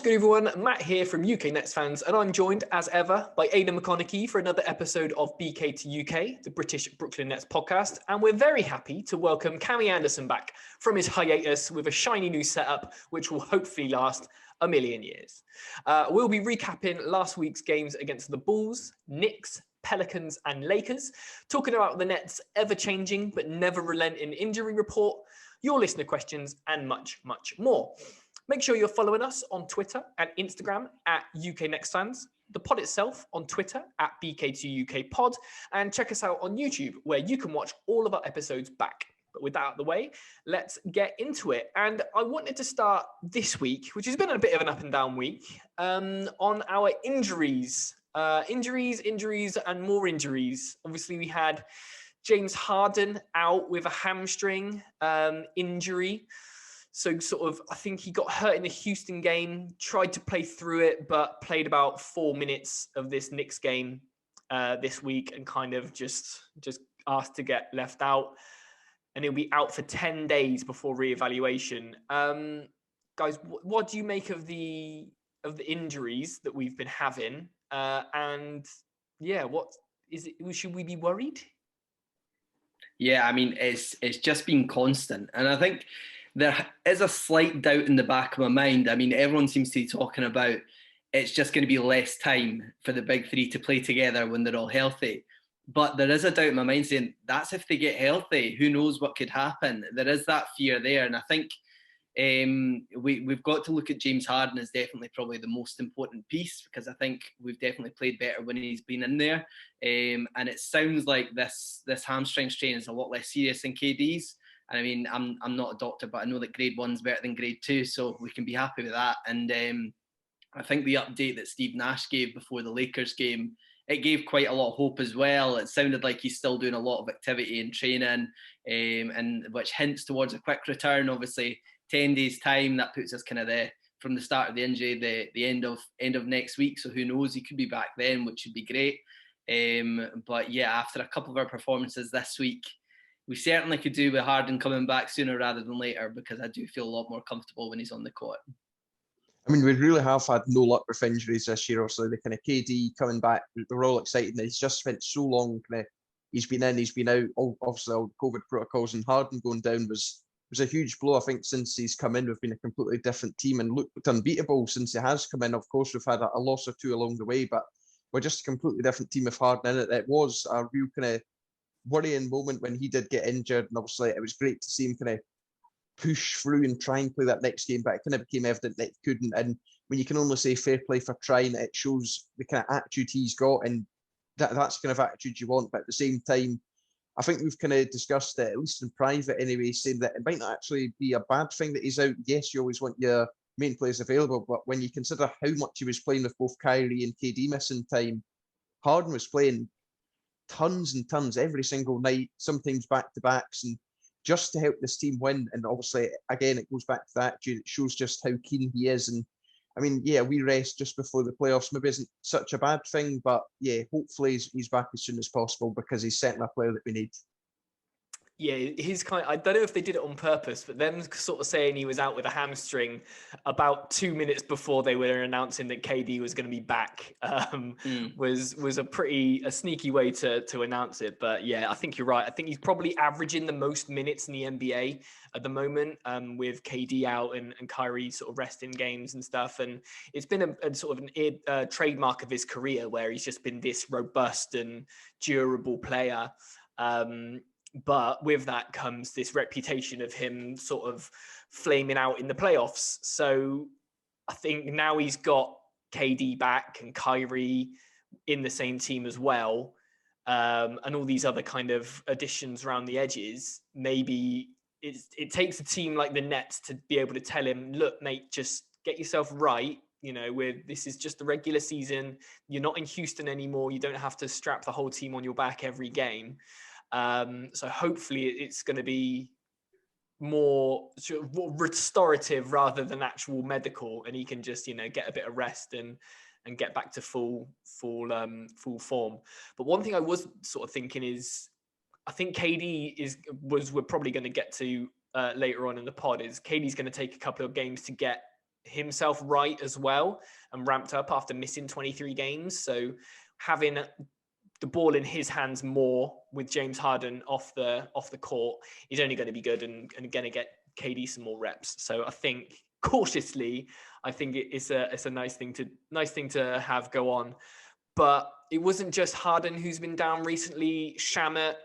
What's good, everyone? Matt here from UK Nets Fans, and I'm joined, as ever, by Aidan McConaughey for another episode of BK to UK, the British Brooklyn Nets podcast. And we're very happy to welcome Cammy Anderson back from his hiatus with a shiny new setup, which will hopefully last a million years. We'll be recapping last week's games against the Bulls, Knicks, Pelicans, and Lakers, talking about the Nets' ever-changing but never relenting injury report, your listener questions, and much, much more. Make sure you're following us on Twitter and Instagram at UK Next Fans, the pod itself on Twitter at BK2UKPod, and check us out on YouTube, where you can watch all of our episodes back. But with that out of the way, let's get into it. And I wanted to start this week, which has been a bit of an up and down week, on our injuries. Injuries, and more injuries. Obviously, we had James Harden out with a hamstring injury. So I think he got hurt in the Houston game, tried to play through it, but played about 4 minutes of this Knicks game this week and kind of just asked to get left out. And he'll be out for 10 days before reevaluation. Guys, what do you make of the injuries that we've been having? And yeah, what is it? Should we be worried? Yeah, I mean, it's just been constant. And I think there is a slight doubt in the back of my mind. I mean, everyone seems to be talking about it's just going to be less time for the big three to play together when they're all healthy. But there is a doubt in my mind saying that's if they get healthy. Who knows what could happen? There is that fear there. And I think we've got to look at James Harden as definitely probably the most important piece, because I think we've definitely played better when he's been in there. And it sounds like this hamstring strain is a lot less serious than KD's. And I mean, I'm not a doctor, but I know that grade 1's better than grade 2, so we can be happy with that. And I think the update that Steve Nash gave before the Lakers game, it gave quite a lot of hope as well. It sounded like he's still doing a lot of activity and training, and which hints towards a quick return. Obviously, 10 days time, that puts us kind of from the start of the injury, the end of next week. So who knows? He could be back then, which would be great. But yeah, after a couple of our performances this week, we certainly could do with Harden coming back sooner rather than later, because I do feel a lot more comfortable when he's on the court. I mean, we really have had no luck with injuries this year. Obviously, the kind of KD coming back, we're all excited. He's just spent so long. He's been in, he's been out. Obviously, all COVID protocols, and Harden going down was a huge blow. I think since he's come in, we've been a completely different team and looked unbeatable since he has come in. Of course, we've had a loss or two along the way, but we're just a completely different team with Harden in it. It was a real kind of worrying moment when he did get injured, and obviously it was great to see him kind of push through and try and play that next game, but it kind of became evident that he couldn't. And when you can only say fair play for trying, it shows the kind of attitude he's got, and that's the kind of attitude you want. But at the same time, I think we've kind of discussed it, at least in private anyway, saying that it might not actually be a bad thing that he's out. Yes, you always want your main players available, but when you consider how much he was playing with both Kyrie and KD missing time, Harden was playing tons and tons every single night, sometimes back-to-backs, and just to help this team win. And obviously, again, it goes back to that. It shows just how keen he is. And I mean, yeah, we rest just before the playoffs maybe isn't such a bad thing, but yeah, hopefully he's back as soon as possible, because he's certainly a player that we need. Yeah, he's I don't know if they did it on purpose, but them sort of saying he was out with a hamstring about 2 minutes before they were announcing that KD was going to be back was a sneaky way to announce it. But yeah, I think you're right. I think he's probably averaging the most minutes in the NBA at the moment, with KD out and Kyrie sort of resting games and stuff. And it's been a sort of a trademark of his career, where he's just been this robust and durable player. But with that comes this reputation of him sort of flaming out in the playoffs. So I think now he's got KD back and Kyrie in the same team as well, and all these other kind of additions around the edges, maybe it takes a team like the Nets to be able to tell him, look, mate, just get yourself right. You know, this is just the regular season. You're not in Houston anymore. You don't have to strap the whole team on your back every game. So hopefully it's going to be more sort of restorative rather than actual medical, and he can just, get a bit of rest and get back to full form. But one thing I was sort of thinking is, I think KD we're probably going to get to later on in the pod, is KD's going to take a couple of games to get himself right as well and ramped up after missing 23 games. So having the ball in his hands more with James Harden off the court is only going to be good and going to get KD some more reps. So I think cautiously, I think it's a nice thing to have go on. But it wasn't just Harden who's been down recently. Shamet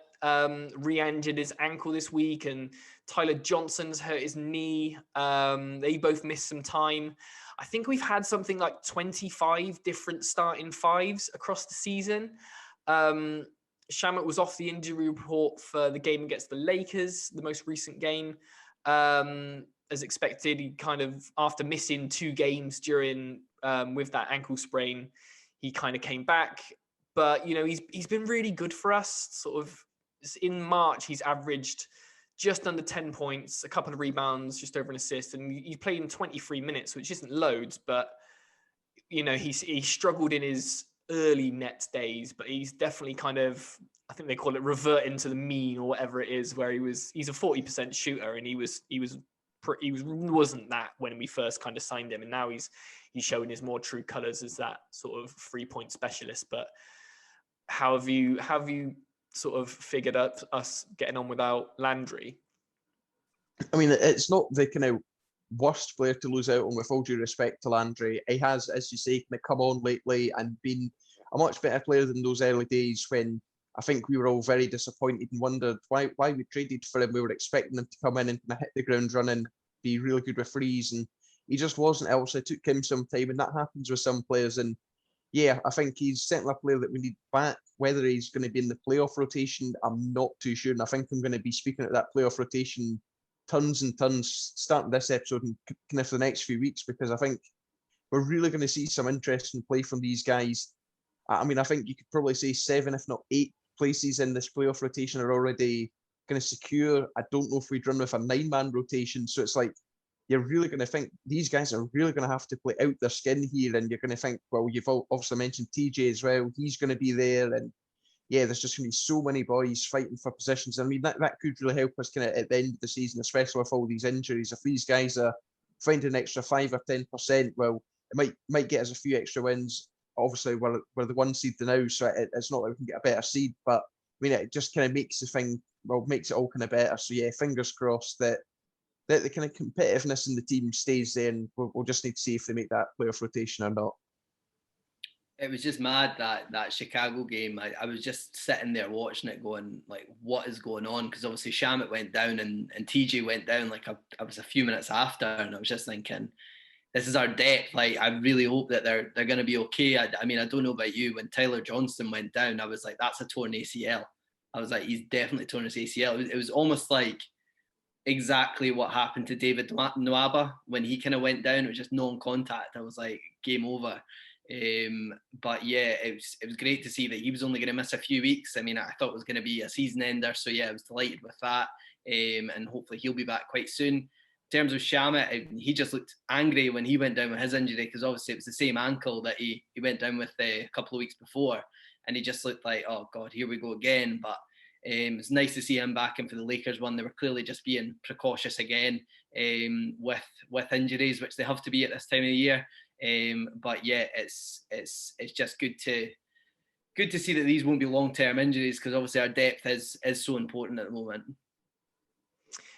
re-injured his ankle this week, and Tyler Johnson's hurt his knee. They both missed some time. I think we've had something like 25 different starting fives across the season. Shamet was off the injury report for the game against the Lakers, the most recent game. As expected, he kind of, after missing 2 games during with that ankle sprain, he kind of came back. But, you know, he's been really good for us. Sort of in March, he's averaged just under 10 points, a couple of rebounds, just over an assist. And he played in 23 minutes, which isn't loads, but, you know, he struggled in his early Nets days, but he's definitely kind of, I think they call it reverting to the mean or whatever it is, where he's a 40% shooter, and he wasn't that when we first kind of signed him, and now he's showing his more true colors as that sort of 3-point specialist. But how have you sort of figured out us getting on without Landry? I mean, it's not the kind of worst player to lose out on, with all due respect to Landry. He has, as you say, kind of come on lately and been a much better player than those early days when I think we were all very disappointed and wondered why we traded for him. We were expecting him to come in and kind of hit the ground running, be really good with threes, and he just wasn't. Else, it took him some time, and that happens with some players. And yeah, I think he's certainly a player that we need back. Whether he's going to be in the playoff rotation, I'm not too sure. And I think I'm going to be speaking at that playoff rotation tons and tons starting this episode and kind of for the next few weeks, because I think we're really going to see some interesting play from these guys. I mean, I think you could probably say 7, if not 8 places in this playoff rotation are already going to secure. I don't know if we'd run with a 9-man rotation. So it's like, you're really going to think these guys are really going to have to play out their skin here. And you're going to think, well, you've obviously mentioned TJ as well. He's going to be there. And yeah, there's just going to be so many boys fighting for positions. I mean, that could really help us kind of at the end of the season, especially with all these injuries. If these guys are finding an extra 5 or 10%, well, it might get us a few extra wins. Obviously, we're the 1 seed now, so it's not like we can get a better seed. But I mean, it just kind of makes the thing, well, makes it all kind of better. So yeah, fingers crossed that the kind of competitiveness in the team stays there, and we'll just need to see if they make that playoff rotation or not. It was just mad, that Chicago game. I was just sitting there watching it going, like, what is going on? Because obviously Shamet went down and TJ went down like I was a few minutes after, and I was just thinking, this is our depth. Like, I really hope that they're going to be okay. I mean, I don't know about you. When Tyler Johnson went down, I was like, that's a torn ACL. I was like, he's definitely torn his ACL. It was almost like exactly what happened to David Nwaba when he kind of went down. It was just non-contact. I was like, game over. But yeah, it was great to see that he was only going to miss a few weeks. I mean, I thought it was going to be a season ender. So yeah, I was delighted with that. And hopefully he'll be back quite soon. In terms of Shamet, he just looked angry when he went down with his injury, because obviously it was the same ankle that he went down with a couple of weeks before. And he just looked like, oh God, here we go again. But it's nice to see him back in for the Lakers one. They were clearly just being precautious again with injuries, which they have to be at this time of the year. But yeah, it's just good to see that these won't be long-term injuries, because obviously our depth is so important at the moment.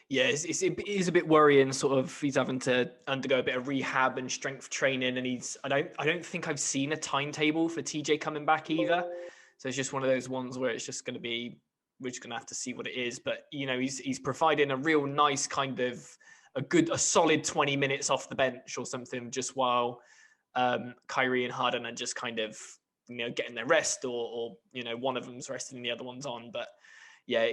Yeah, it is a bit worrying. Sort of, he's having to undergo a bit of rehab and strength training, and I don't think I've seen a timetable for TJ coming back either. So it's just one of those ones where it's just going to be, we're just going to have to see what it is. But you know, he's providing a real nice kind of a solid 20 minutes off the bench or something, just while Kyrie and Harden are just kind of, you know, getting their rest, or you know, one of them's resting and the other one's on. But yeah,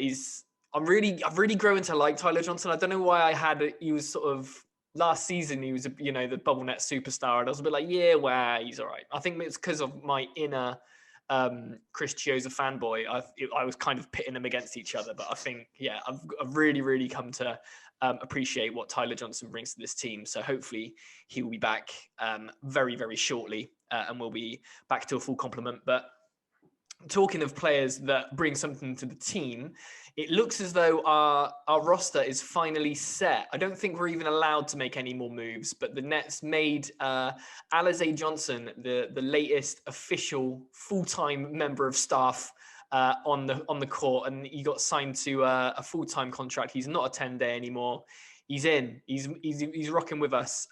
I've really grown to like Tyler Johnson. I don't know why he was sort of, last season he was, the bubble net superstar, and I was a bit like, yeah, well, he's all right. I think it's because of my inner Chris Chiozza fanboy. I was kind of pitting them against each other, but I think, yeah, I've really come to appreciate what Tyler Johnson brings to this team. So hopefully he will be back very shortly, and we'll be back to a full complement. But talking of players that bring something to the team, it looks as though our roster is finally set. I don't think we're even allowed to make any more moves, but the Nets made Alize Johnson the latest official full-time member of staff on the court, and he got signed to a full-time contract. He's not a 10-day anymore. He's in. He's rocking with us.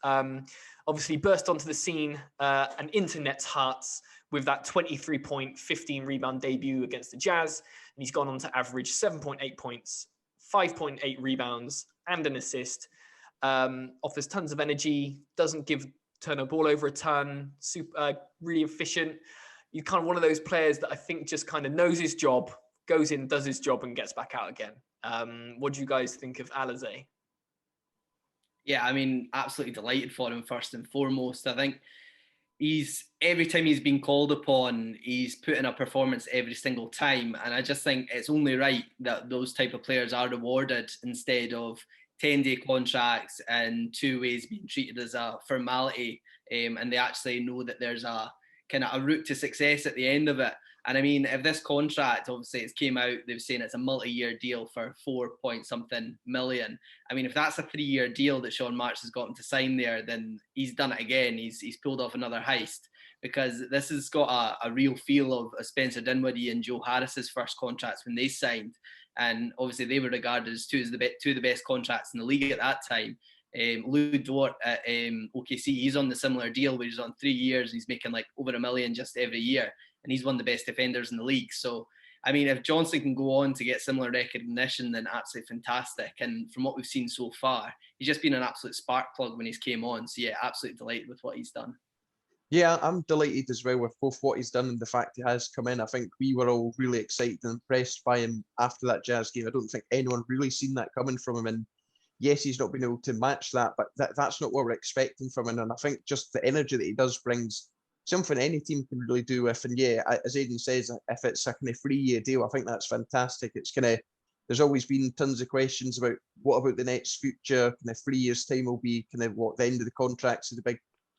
Obviously burst onto the scene and into Nets' hearts with that 23-point, 15-rebound debut against the Jazz. And he's gone on to average 7.8 points, 5.8 rebounds, and an assist. Offers tons of energy, doesn't turn a ball over a ton, really efficient. He's kind of one of those players that I think just kind of knows his job, goes in, does his job, and gets back out again. What do you guys think of Alize? Yeah, I mean, absolutely delighted for him first and foremost. I think every time he's been called upon, he's put in a performance every single time. And I just think it's only right that those type of players are rewarded instead of 10-day contracts and 2 ways being treated as a formality. And they actually know that there's a kind of a route to success at the end of it. And I mean, if this contract, obviously it's came out, they've saying it's a multi-year deal for 4-point-something million. I mean, if that's a 3-year deal that Sean Marks has gotten to sign there, then he's done it again. He's pulled off another heist, because this has got a real feel of Spencer Dinwiddie and Joe Harris's first contracts when they signed. And obviously they were regarded as two of the best contracts in the league at that time. Lou Dort at OKC, he's on the similar deal where he's on 3 years. He's making like over $1 million just every year. And he's one of the best defenders in the league. So, I mean, if Johnson can go on to get similar recognition, then absolutely fantastic. And from what we've seen so far, he's just been an absolute spark plug when he's came on. So, yeah, absolutely delighted with what he's done. Yeah, I'm delighted as well with both what he's done and the fact he has come in. I think we were all really excited and impressed by him after that Jazz game. I don't think anyone really seen that coming from him. And yes, he's not been able to match that, but that's not what we're expecting from him. And I think just the energy that he does brings something any team can really do with. And yeah, as Aidan says, if it's a kind of 3-year deal, I think that's fantastic. It's kind of, there's always been tons of questions about what about the Nets' future. Kind of 3 years' time will be kind of what the end of the contracts of the big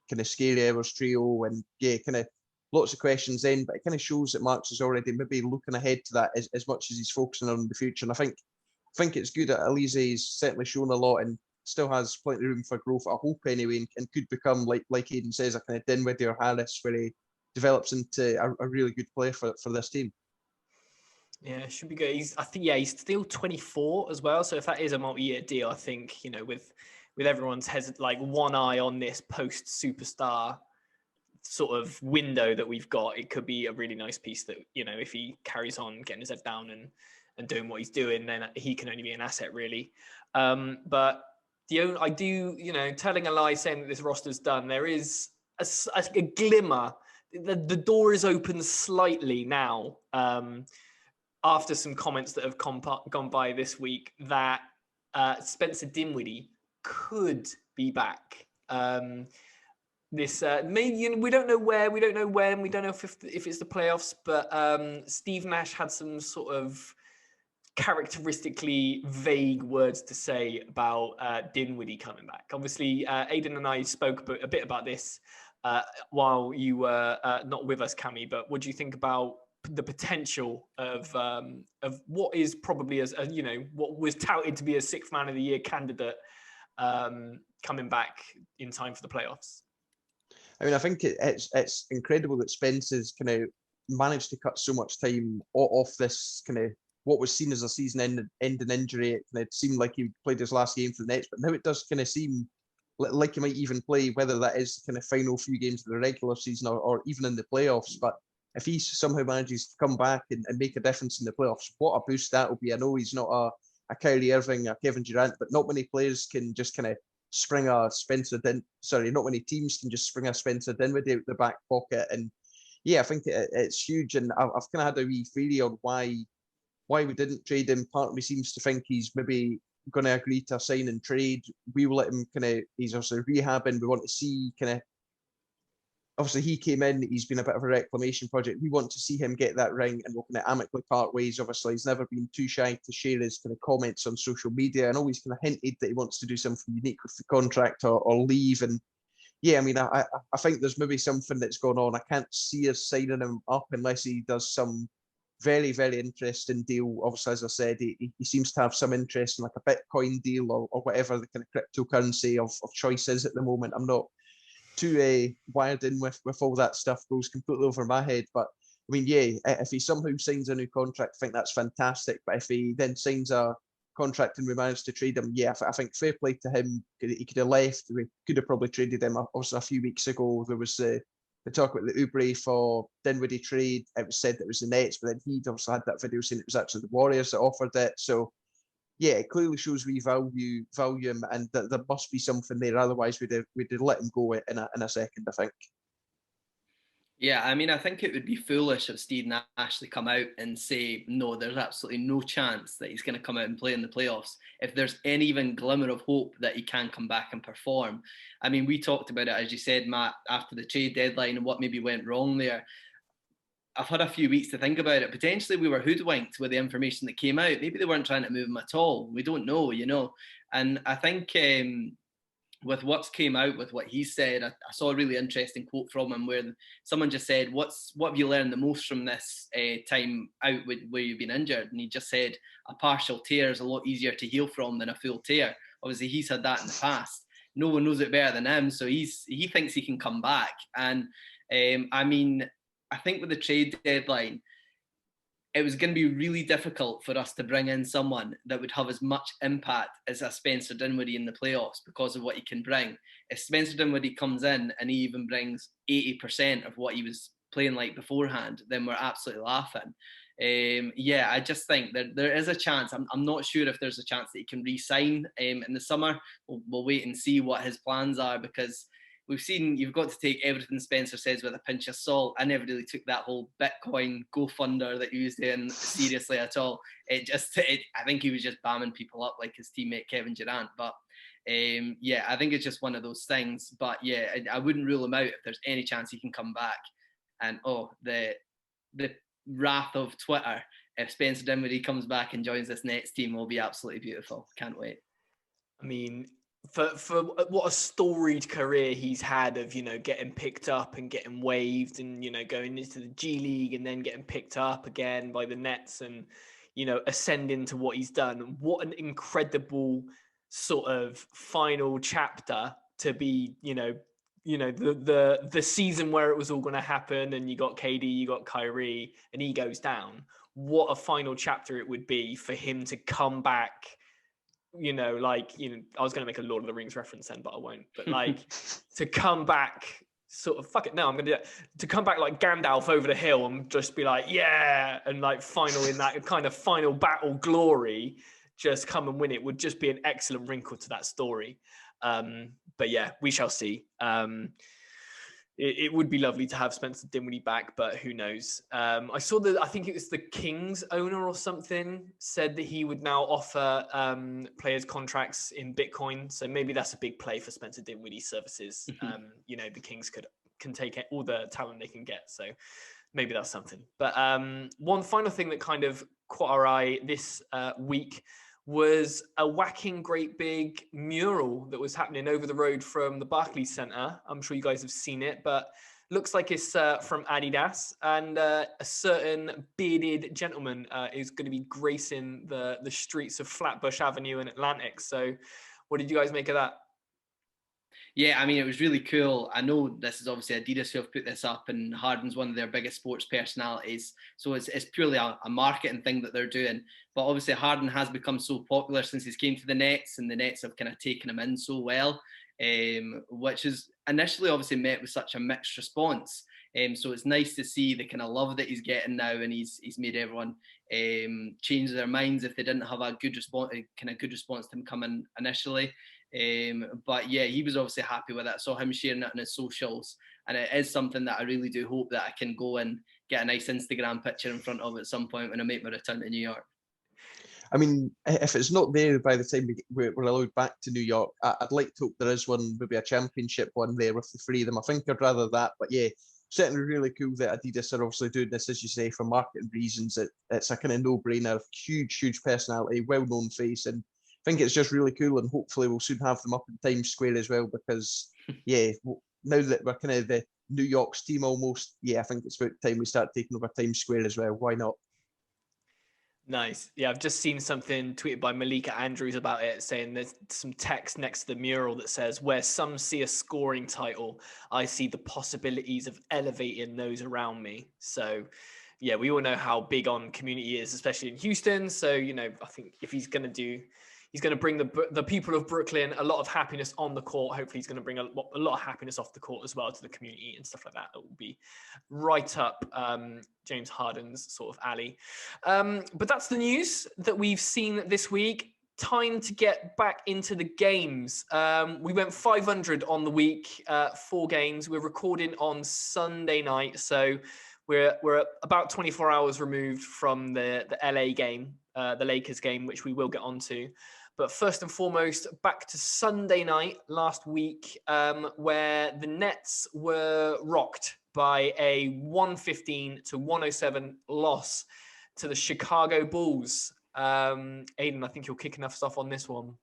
kind of scary hours trio, and yeah, kind of lots of questions then. But it kind of shows that Marks is already maybe looking ahead to that as much as he's focusing on the future. And I think it's good that Alize's certainly shown a lot and still has plenty of room for growth, I hope anyway, and could become, like Aidan says, a kind of Dinwiddie or Harris, where he develops into a really good player for this team. Yeah, it should be good. He's still 24 as well. So if that is a multi-year deal, I think, you know, with everyone's like one eye on this post superstar sort of window that we've got, it could be a really nice piece that, you know, if he carries on getting his head down and doing what he's doing, then he can only be an asset really. But I do, you know, telling a lie saying that this roster's done, there is a glimmer. The door is open slightly now after some comments that have gone by this week that Spencer Dinwiddie could be back. This maybe, you know, we don't know where, we don't know when, we don't know if it's the playoffs, but Steve Nash had some sort of characteristically vague words to say about Dinwiddie coming back. Obviously, Aidan and I spoke a bit about this while you were not with us, Cammy. But what do you think about the potential of what is probably you know, what was touted to be a 6th Man of the Year candidate coming back in time for the playoffs? I mean, I think it's incredible that Spencer's kind of managed to cut so much time off this kind of what was seen as a season-ending injury. It kind of seemed like he played his last game for the Nets, but now it does kind of seem like he might even play, whether that is kind of final few games of the regular season or even in the playoffs. But if he somehow manages to come back and make a difference in the playoffs, what a boost that will be. I know he's not a Kyrie Irving, a Kevin Durant, but not many players can just kind of spring a not many teams can just spring a Spencer Dinwiddie out the back pocket. And yeah, I think it's huge. And I've kind of had a wee theory on why we didn't trade him. Part of me seems to think he's maybe going to agree to a sign and trade. We will let him he's also rehabbing. We want to see obviously he came in, he's been a bit of a reclamation project. We want to see him get that ring and we'll kind of amicably part ways. Obviously, he's never been too shy to share his kind of comments on social media and always kind of hinted that he wants to do something unique with the contract or leave. And yeah, I mean, I think there's maybe something that's going on. I can't see us signing him up unless he does some very, very interesting deal. Obviously, as I said, he seems to have some interest in like a Bitcoin deal or whatever the kind of cryptocurrency of choice is at the moment. I'm not too wired in with all that stuff, goes completely over my head. But I mean, yeah, if he somehow signs a new contract, I think that's fantastic. But if he then signs a contract and we manage to trade him, yeah, I think fair play to him. He could have left. We could have probably traded him also a few weeks ago. There was the talk about the Oubre for Dinwiddie trade. It was said that it was the Nets, but then he'd also had that video saying it was actually the Warriors that offered it. So yeah, it clearly shows we value him, and that there must be something there. Otherwise, we'd have let him go in a second, I think. Yeah, I mean, I think it would be foolish if Steve Nash come out and say, no, there's absolutely no chance that he's going to come out and play in the playoffs. If there's any even glimmer of hope that he can come back and perform. I mean, we talked about it, as you said, Matt, after the trade deadline and what maybe went wrong there. I've had a few weeks to think about it. Potentially we were hoodwinked with the information that came out. Maybe they weren't trying to move him at all. We don't know, And I think with what's came out, with what he said, I saw a really interesting quote from him where someone just said, what have you learned the most from this time out where you've been injured? And he just said, a partial tear is a lot easier to heal from than a full tear. Obviously, he's had that in the past. No one knows it better than him. So he thinks he can come back. And I mean, I think with the trade deadline, it was going to be really difficult for us to bring in someone that would have as much impact as a Spencer Dinwiddie in the playoffs because of what he can bring. If Spencer Dinwiddie comes in and he even brings 80% of what he was playing like beforehand, then we're absolutely laughing. Yeah, I just think that there is a chance. I'm not sure if there's a chance that he can re-sign in the summer. We'll wait and see what his plans are, because we've seen you've got to take everything Spencer says with a pinch of salt. I never really took that whole Bitcoin GoFunder that he was doing seriously at all. I think he was just bamming people up like his teammate Kevin Durant. But yeah, I think it's just one of those things. But yeah, I wouldn't rule him out if there's any chance he can come back. And the wrath of Twitter if Spencer Dinwiddie comes back and joins this Nets team will be absolutely beautiful. Can't wait. I mean, for what a storied career he's had of, getting picked up and getting waived and, going into the G League and then getting picked up again by the Nets and, ascending to what he's done. What an incredible sort of final chapter to be, the season where it was all going to happen and you got KD, you got Kyrie, and he goes down. What a final chapter it would be for him to come back. I was going to make a Lord of the Rings reference then, but I won't. But to come back, sort of, fuck it, no, I'm going to do it. To come back like Gandalf over the hill and just be like, yeah, and final in that kind of final battle glory, just come and win it would just be an excellent wrinkle to that story. But yeah, we shall see. It would be lovely to have Spencer Dinwiddie back, but who knows? I saw that, I think it was the Kings owner or something, said that he would now offer players contracts in Bitcoin. So maybe that's a big play for Spencer Dinwiddie's services. The Kings can take all the talent they can get. So maybe that's something. But one final thing that kind of caught our eye this week was a whacking great big mural that was happening over the road from the Barclays Centre. I'm sure you guys have seen it, but looks like it's from Adidas, and a certain bearded gentleman is going to be gracing the streets of Flatbush Avenue and Atlantic. So what did you guys make of that? Yeah, I mean, it was really cool. I know this is obviously Adidas who have put this up, and Harden's one of their biggest sports personalities. So it's purely a marketing thing that they're doing. But obviously Harden has become so popular since he's came to the Nets, and the Nets have kind of taken him in so well, which is initially obviously met with such a mixed response. So it's nice to see the kind of love that he's getting now, and he's made everyone change their minds if they didn't have a good response to him coming initially. But yeah, he was obviously happy with it. I saw him sharing it on his socials, and it is something that I really do hope that I can go and get a nice Instagram picture in front of at some point when I make my return to New York. I mean, if it's not there by the time we're allowed back to New York, I'd like to hope there is one, maybe a championship one there with the three of them. I think I'd rather that, but yeah, certainly really cool that Adidas are obviously doing this, as you say, for marketing reasons. It's a kind of no-brainer, huge personality, well-known face, and I think it's just really cool, and hopefully we'll soon have them up in Times Square as well, because yeah, now that we're kind of the New York's team almost, yeah, I think it's about time we start taking over Times Square as well. Why not? Nice. Yeah, I've just seen something tweeted by Malika Andrews about it, saying there's some text next to the mural that says, "Where some see a scoring title, I see the possibilities of elevating those around me." So, yeah, we all know how big on community is, especially in Houston. So, I think if he's going to bring the people of Brooklyn a lot of happiness on the court. Hopefully, he's going to bring a lot of happiness off the court as well to the community and stuff like that. It will be right up James Harden's sort of alley. But that's the news that we've seen this week. Time to get back into the games. We went 500 on the week, 4 games. We're recording on Sunday night, so we're about 24 hours removed from the LA game, the Lakers game, which we will get onto. But first and foremost, back to Sunday night last week, where the Nets were rocked by a 115-107 loss to the Chicago Bulls. Aidan, I think you're kicking us off on this one.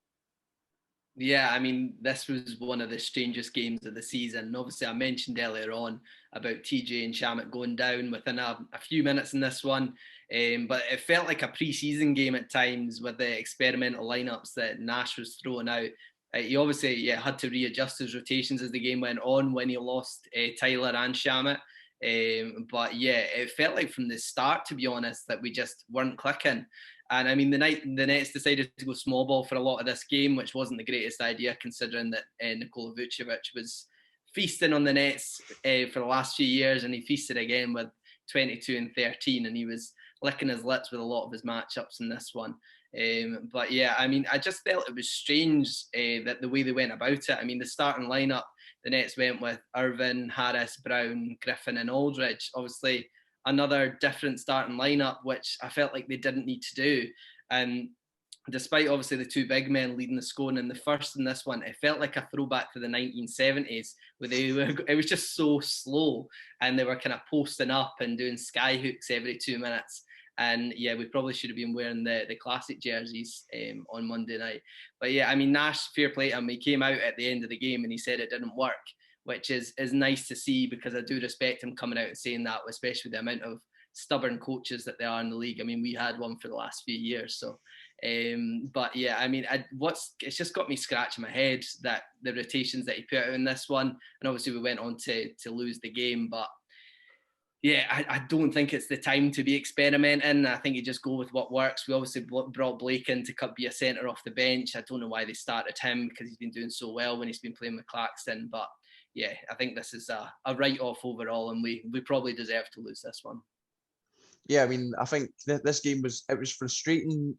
Yeah, I mean, this was one of the strangest games of the season. And obviously, I mentioned earlier on about TJ and Shamet going down within a few minutes in this one. But it felt like a pre-season game at times with the experimental lineups that Nash was throwing out. He obviously had to readjust his rotations as the game went on when he lost Tyler and Shamet. But yeah, it felt like from the start, to be honest, that we just weren't clicking. And I mean, the Nets decided to go small ball for a lot of this game, which wasn't the greatest idea, considering that Nikola Vucevic was feasting on the Nets for the last few years, and he feasted again with 22 and 13, and he was licking his lips with a lot of his matchups in this one. But yeah, I mean, I just felt it was strange that the way they went about it. I mean, the starting lineup, the Nets went with Irvin, Harris, Brown, Griffin, and Aldridge. Obviously, another different starting lineup, which I felt like they didn't need to do. And despite obviously the 2 big men leading the scoring in the first and this one, it felt like a throwback to the 1970s where it was just so slow and they were kind of posting up and doing sky hooks every 2 minutes. And yeah, we probably should have been wearing the classic jerseys on Monday night. But yeah, I mean, Nash, fair play to him. He came out at the end of the game and he said it didn't work, which is nice to see, because I do respect him coming out and saying that, especially the amount of stubborn coaches that there are in the league. I mean, we had one for the last few years. So, but yeah, I mean, it's just got me scratching my head that the rotations that he put out in this one, and obviously we went on to lose the game, but yeah, I don't think it's the time to be experimenting. I think you just go with what works. We obviously brought Blake in to be a centre off the bench. I don't know why they started him, because he's been doing so well when he's been playing with Claxton, but yeah, I think this is a write-off overall, and we probably deserve to lose this one. Yeah, I mean, I think this game was frustrating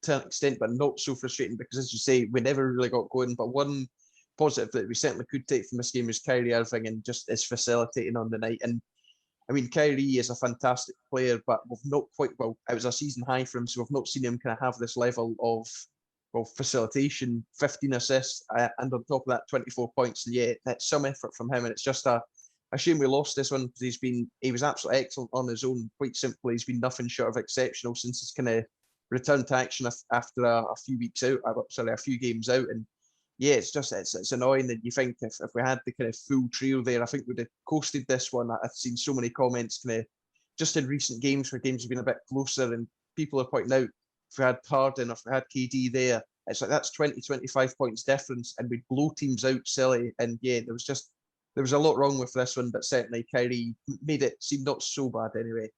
to an extent, but not so frustrating because, as you say, we never really got going. But one positive that we certainly could take from this game was Kyrie Irving and just his facilitating on the night. And I mean, Kyrie is a fantastic player, but we've not quite, well, it was a season high for him, so we've not seen him kind of have this level of facilitation, 15 assists, and on top of that, 24 points. And yeah, that's some effort from him. And it's just a shame we lost this one, because he was absolutely excellent on his own. Quite simply, he's been nothing short of exceptional since his kind of return to action after a few weeks out, a few games out. And yeah, it's annoying that you think if we had the kind of full trio there, I think we'd have coasted this one. I've seen so many comments kind of just in recent games where games have been a bit closer, and people are pointing out, if we had Harden, if we had KD there, it's like that's 20, 25 points difference, and we'd blow teams out silly. And yeah, there was a lot wrong with this one, but certainly Kyrie made it seem not so bad anyway.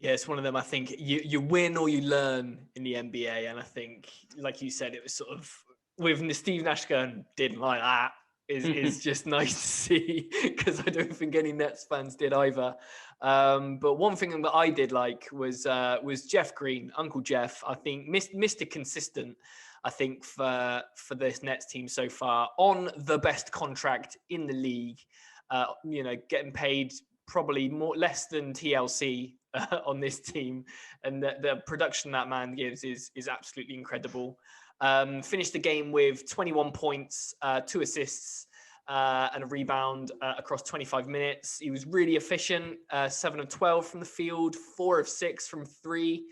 Yeah, it's one of them. I think you win or you learn in the NBA, and I think, like you said, it was sort of with Steve Nash going, didn't like that, is just nice to see, because I don't think any Nets fans did either. But one thing that I did like was Jeff Green, Uncle Jeff. I think Mr. Consistent, I think, for this Nets team so far, on the best contract in the league. Getting paid probably less than TLC on this team, and the production that man gives is absolutely incredible. Finished the game with 21 points, 2 assists, and a rebound across 25 minutes. He was really efficient, 7 of 12 from the field, 4 of 6 from 3,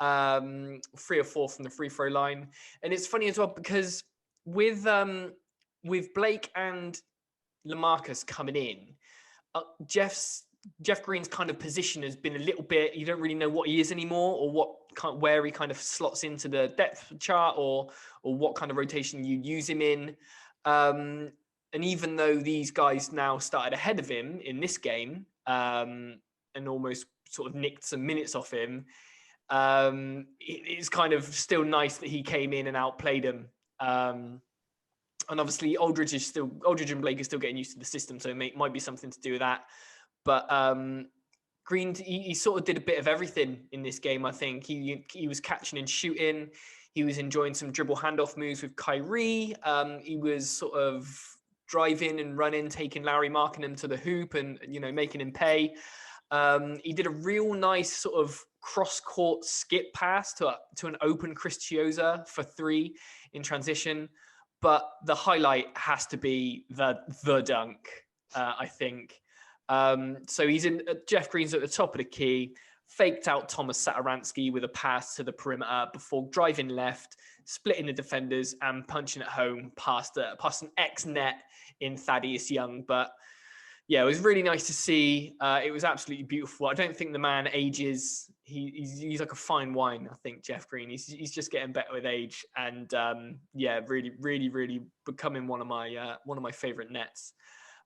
3 or 4 from the free throw line. And it's funny as well, because with Blake and LaMarcus coming in, Jeff's Jeff Green's kind of position has been a little bit, you don't really know what he is anymore, or where he kind of slots into the depth chart, or what kind of rotation you use him in. And even though these guys now started ahead of him in this game, and almost sort of nicked some minutes off him, it's kind of still nice that he came in and outplayed him. And obviously Aldridge and Blake are still getting used to the system, so it might be something to do with that. But Green, he sort of did a bit of everything in this game. I think he was catching and shooting. He was enjoying some dribble handoff moves with Kyrie. He was sort of driving and running, taking Larry, marking him to the hoop, and making him pay. He did a real nice sort of cross-court skip pass to an open Chris Chiozza for 3 in transition. But the highlight has to be the dunk, I think. So he's in. Jeff Green's at the top of the key, faked out Thomas Satoransky with a pass to the perimeter before driving left, splitting the defenders and punching it home past an ex-net in Thaddeus Young. But yeah, it was really nice to see. It was absolutely beautiful. I don't think the man ages. He's like a fine wine. I think Jeff Green. He's just getting better with age, and really, really, really becoming one of my favorite nets.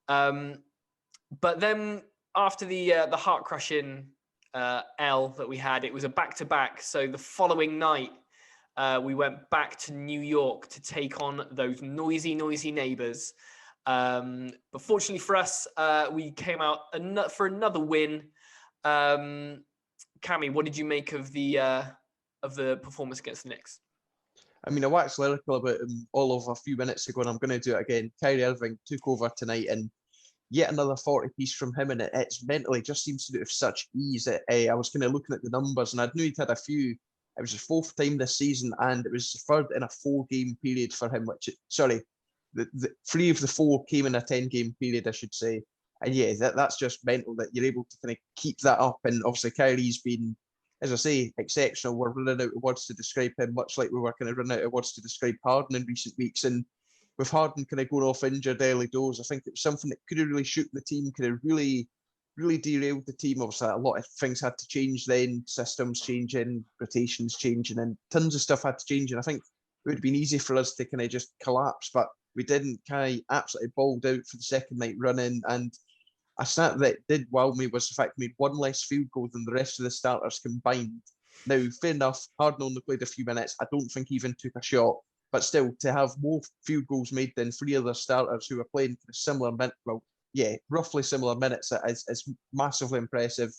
But then after the heart crushing L that we had, it was a back-to-back. So the following night, we went back to New York to take on those noisy neighbors. But fortunately for us, we came out for another win. Cammy, what did you make of the performance against the Knicks? I mean, I waxed lyrical about him all of a few minutes ago, and I'm going to do it again. Kyrie Irving took over tonight, and yet another 40 piece from him, and it's mentally just seems to do it with such ease. I was kind of looking at the numbers, and I knew he'd had a few. It was his 4th time this season, and it was the 3rd in a 4-game period for him. The 3 of the 4 came in a 10-game period, I should say. And yeah, that's just mental that you're able to kind of keep that up. And obviously, Kyrie's been, as I say, exceptional. We're running out of words to describe him, much like we were kind of running out of words to describe Harden in recent weeks. And with Harden kind of going off injured early doors, I think it was something that could have really shook the team, could have really, really derailed the team. Obviously, a lot of things had to change then, systems changing, rotations changing, and tons of stuff had to change. And I think it would have been easy for us to kind of just collapse, but we didn't. Kai absolutely balled out for the second night running, and a stat that did wow me was the fact we made 1 less field goal than the rest of the starters combined. Now, fair enough, Harden only played a few minutes. I don't think he even took a shot, but still, to have more field goals made than 3 other starters who were playing for similar roughly similar minutes is massively impressive.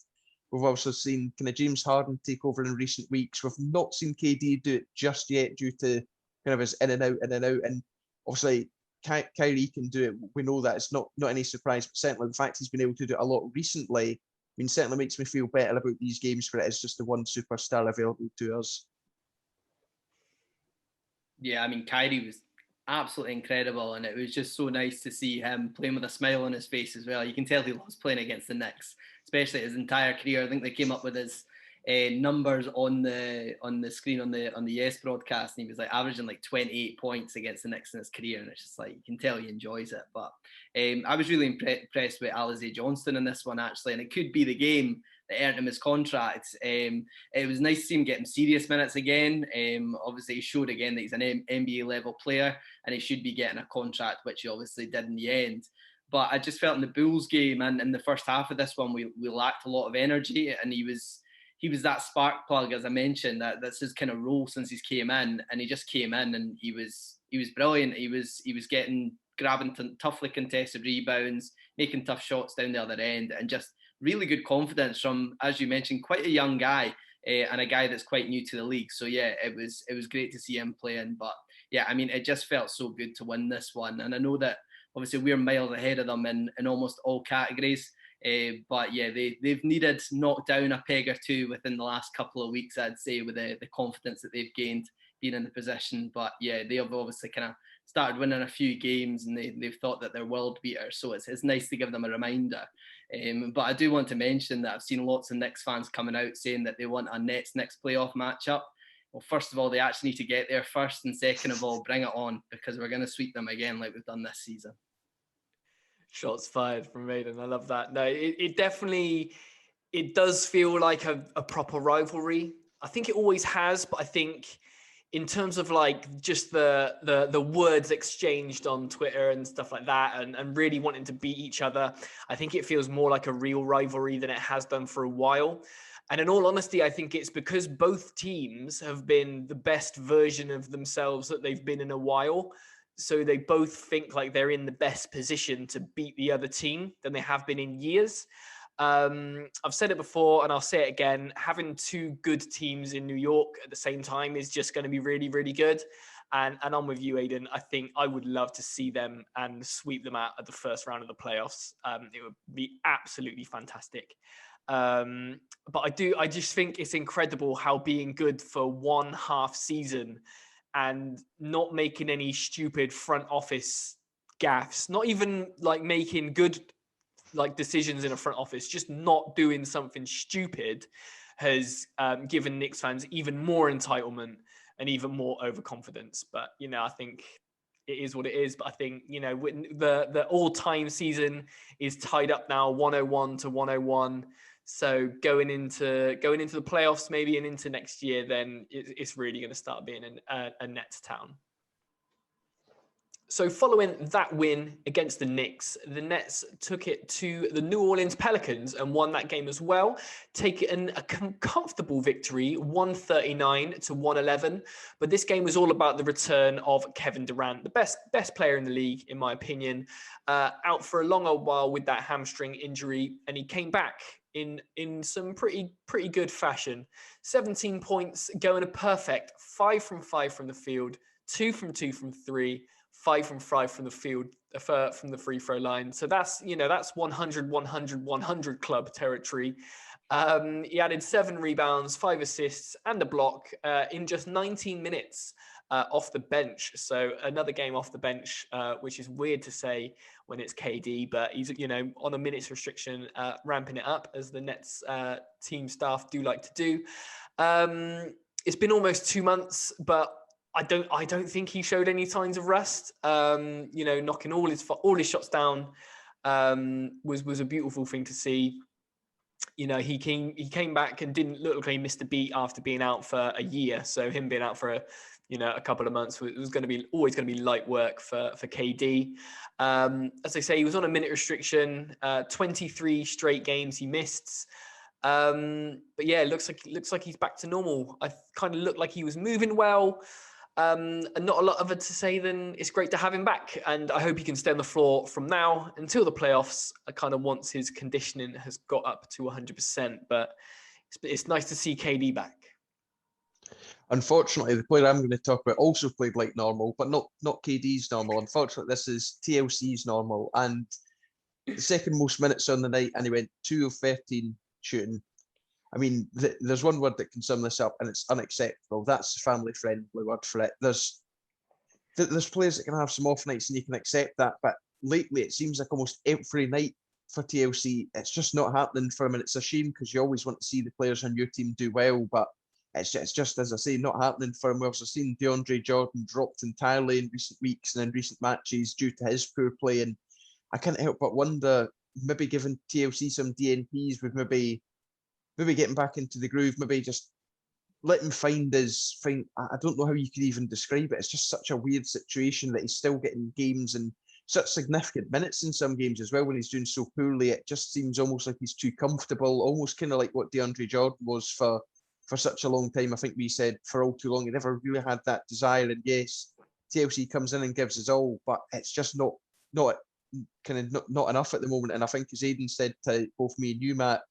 We've also seen kind of James Harden take over in recent weeks. We've not seen KD do it just yet due to kind of his in and out. And obviously, Kyrie can do it. We know that. It's not any surprise, but certainly the fact he's been able to do it a lot recently, I mean, certainly makes me feel better about these games where it is just the one superstar available to us. Yeah, I mean, Kyrie was absolutely incredible, and it was just so nice to see him playing with a smile on his face as well. You can tell he loves playing against the Knicks, especially his entire career. I think they came up with his numbers on the screen on the Yes broadcast, and he was like averaging like 28 points against the Knicks in his career, and it's just like you can tell he enjoys it. But I was really impressed with Alize Johnson in this one actually, and it could be the game that earned him his contract. It was nice to see him getting serious minutes again. Obviously, he showed again that he's an NBA level player, and he should be getting a contract, which he obviously did in the end. But I just felt in the Bulls game and in the first half of this one, we lacked a lot of energy, and he was that spark plug, as I mentioned. That's his kind of role since he's came in, and he just came in and he was brilliant. He was grabbing toughly contested rebounds, making tough shots down the other end, and just really good confidence from, as you mentioned, quite a young guy and a guy that's quite new to the league. So yeah, it was great to see him playing. But yeah, I mean, it just felt so good to win this one, and I know that obviously we're miles ahead of them in almost all categories. But yeah, they've needed knocked down a peg or two within the last couple of weeks, I'd say, with the confidence that they've gained being in the position. But yeah, they have obviously kind of started winning a few games, and they've thought that they're world beaters. So it's nice to give them a reminder. But I do want to mention that I've seen lots of Knicks fans coming out saying that they want a Nets next playoff matchup. Well, first of all, they actually need to get there first, and second of all, bring it on, because we're going to sweep them again like we've done this season. Shots fired from Aidan. I love that. No, it definitely, it does feel like a proper rivalry. I think it always has, but I think in terms of like just the words exchanged on Twitter and stuff like that, and really wanting to beat each other, I think it feels more like a real rivalry than it has done for a while. And in all honesty, I think it's because both teams have been the best version of themselves that they've been in a while. So they both think like they're in the best position to beat the other team than they have been in years. I've said it before and I'll say it again. Having two good teams in New York at the same time is just going to be really, really good. And I'm with you, Aidan. I think I would love to see them and sweep them out at the first round of the playoffs. It would be absolutely fantastic. But I just think it's incredible how being good for one half season and not making any stupid front office gaffes, not even like making good like decisions in a front office, just not doing something stupid has given Knicks fans even more entitlement and even more overconfidence. But, you know, I think it is what it is. But I think, you know, the all-time season is tied up now 101 to 101. So going into the playoffs maybe and into next year, then it's really going to start being a Nets town. So following that win against the Knicks, the Nets took it to the New Orleans Pelicans and won that game as well, taking a comfortable victory, 139 to 111. But this game was all about the return of Kevin Durant, the best player in the league, in my opinion, out for a long old while with that hamstring injury, and he came back in some pretty good fashion. 17 points, going a perfect 5 from 5 from the field, 2 from 2 from 3. 5 from 5 from the field, from the free throw line. So that's 100, 100, 100 club territory. He added 7 rebounds, 5 assists, and a block in just 19 minutes off the bench. So another game off the bench, which is weird to say when it's KD, but he's on a minutes restriction, ramping it up as the Nets team staff do like to do. It's been almost 2 months, but I don't think he showed any signs of rust. Knocking all his shots down was a beautiful thing to see. You know, he came back and didn't look like he missed a beat after being out for a year. So him being out for a couple of months was always going to be light work for KD. As I say, he was on a minute restriction. 23 straight games he missed. But yeah, it looks like he's back to normal. I kind of looked like he was moving well. And not a lot other to say than it's great to have him back. And I hope he can stay on the floor from now until the playoffs, kind of once his conditioning has got up to 100%. But it's nice to see KD back. Unfortunately, the player I'm going to talk about also played like normal, but not KD's normal. Unfortunately, this is TLC's normal. And the second most minutes on the night, and he went 2 of 13 shooting. I mean, there's one word that can sum this up, and it's unacceptable. That's a family-friendly word for it. There's players that can have some off nights, and you can accept that. But lately, it seems like almost every night for TLC, it's just not happening for him, and it's a shame because you always want to see the players on your team do well. But it's just as I say, not happening for him. We've also seen DeAndre Jordan dropped entirely in recent weeks and in recent matches due to his poor play, and I can't help but wonder, maybe giving TLC some DNPs would maybe getting back into the groove, maybe just let him find. I don't know how you could even describe it. It's just such a weird situation that he's still getting games and such significant minutes in some games as well when he's doing so poorly. It just seems almost like he's too comfortable, almost kind of like what DeAndre Jordan was for such a long time. I think we said for all too long he never really had that desire. And yes, TLC comes in and gives his all, but it's just not enough at the moment. And I think as Aidan said to both me and you, Matt,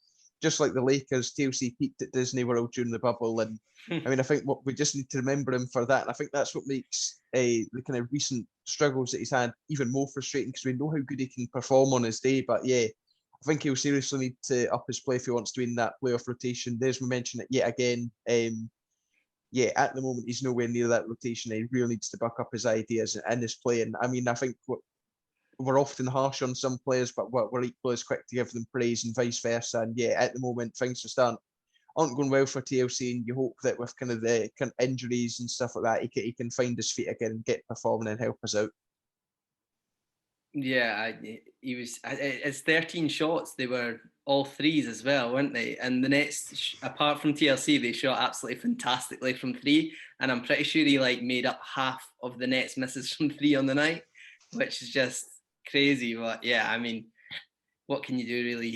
just like the Lakers, TLC peaked at Disney World during the bubble. And I mean, I think we just need to remember him for that. And I think that's what makes the kind of recent struggles that he's had even more frustrating, because we know how good he can perform on his day. But yeah, I think he'll seriously need to up his play if he wants to win that playoff rotation. There's we mentioned it yet again. At the moment, he's nowhere near that rotation. He really needs to buck up his ideas and his play. And I mean, I think we're often harsh on some players, but we're equally as quick to give them praise and vice versa. And yeah, at the moment, things just aren't going well for TLC, and you hope that with kind of the injuries and stuff like that, he can find his feet again and get performing and help us out. Yeah, he was. It's 13 shots. They were all threes as well, weren't they? And the Nets, apart from TLC, they shot absolutely fantastically from three. And I'm pretty sure he like made up half of the Nets misses from three on the night, which is just crazy. But yeah, I mean, what can you do really?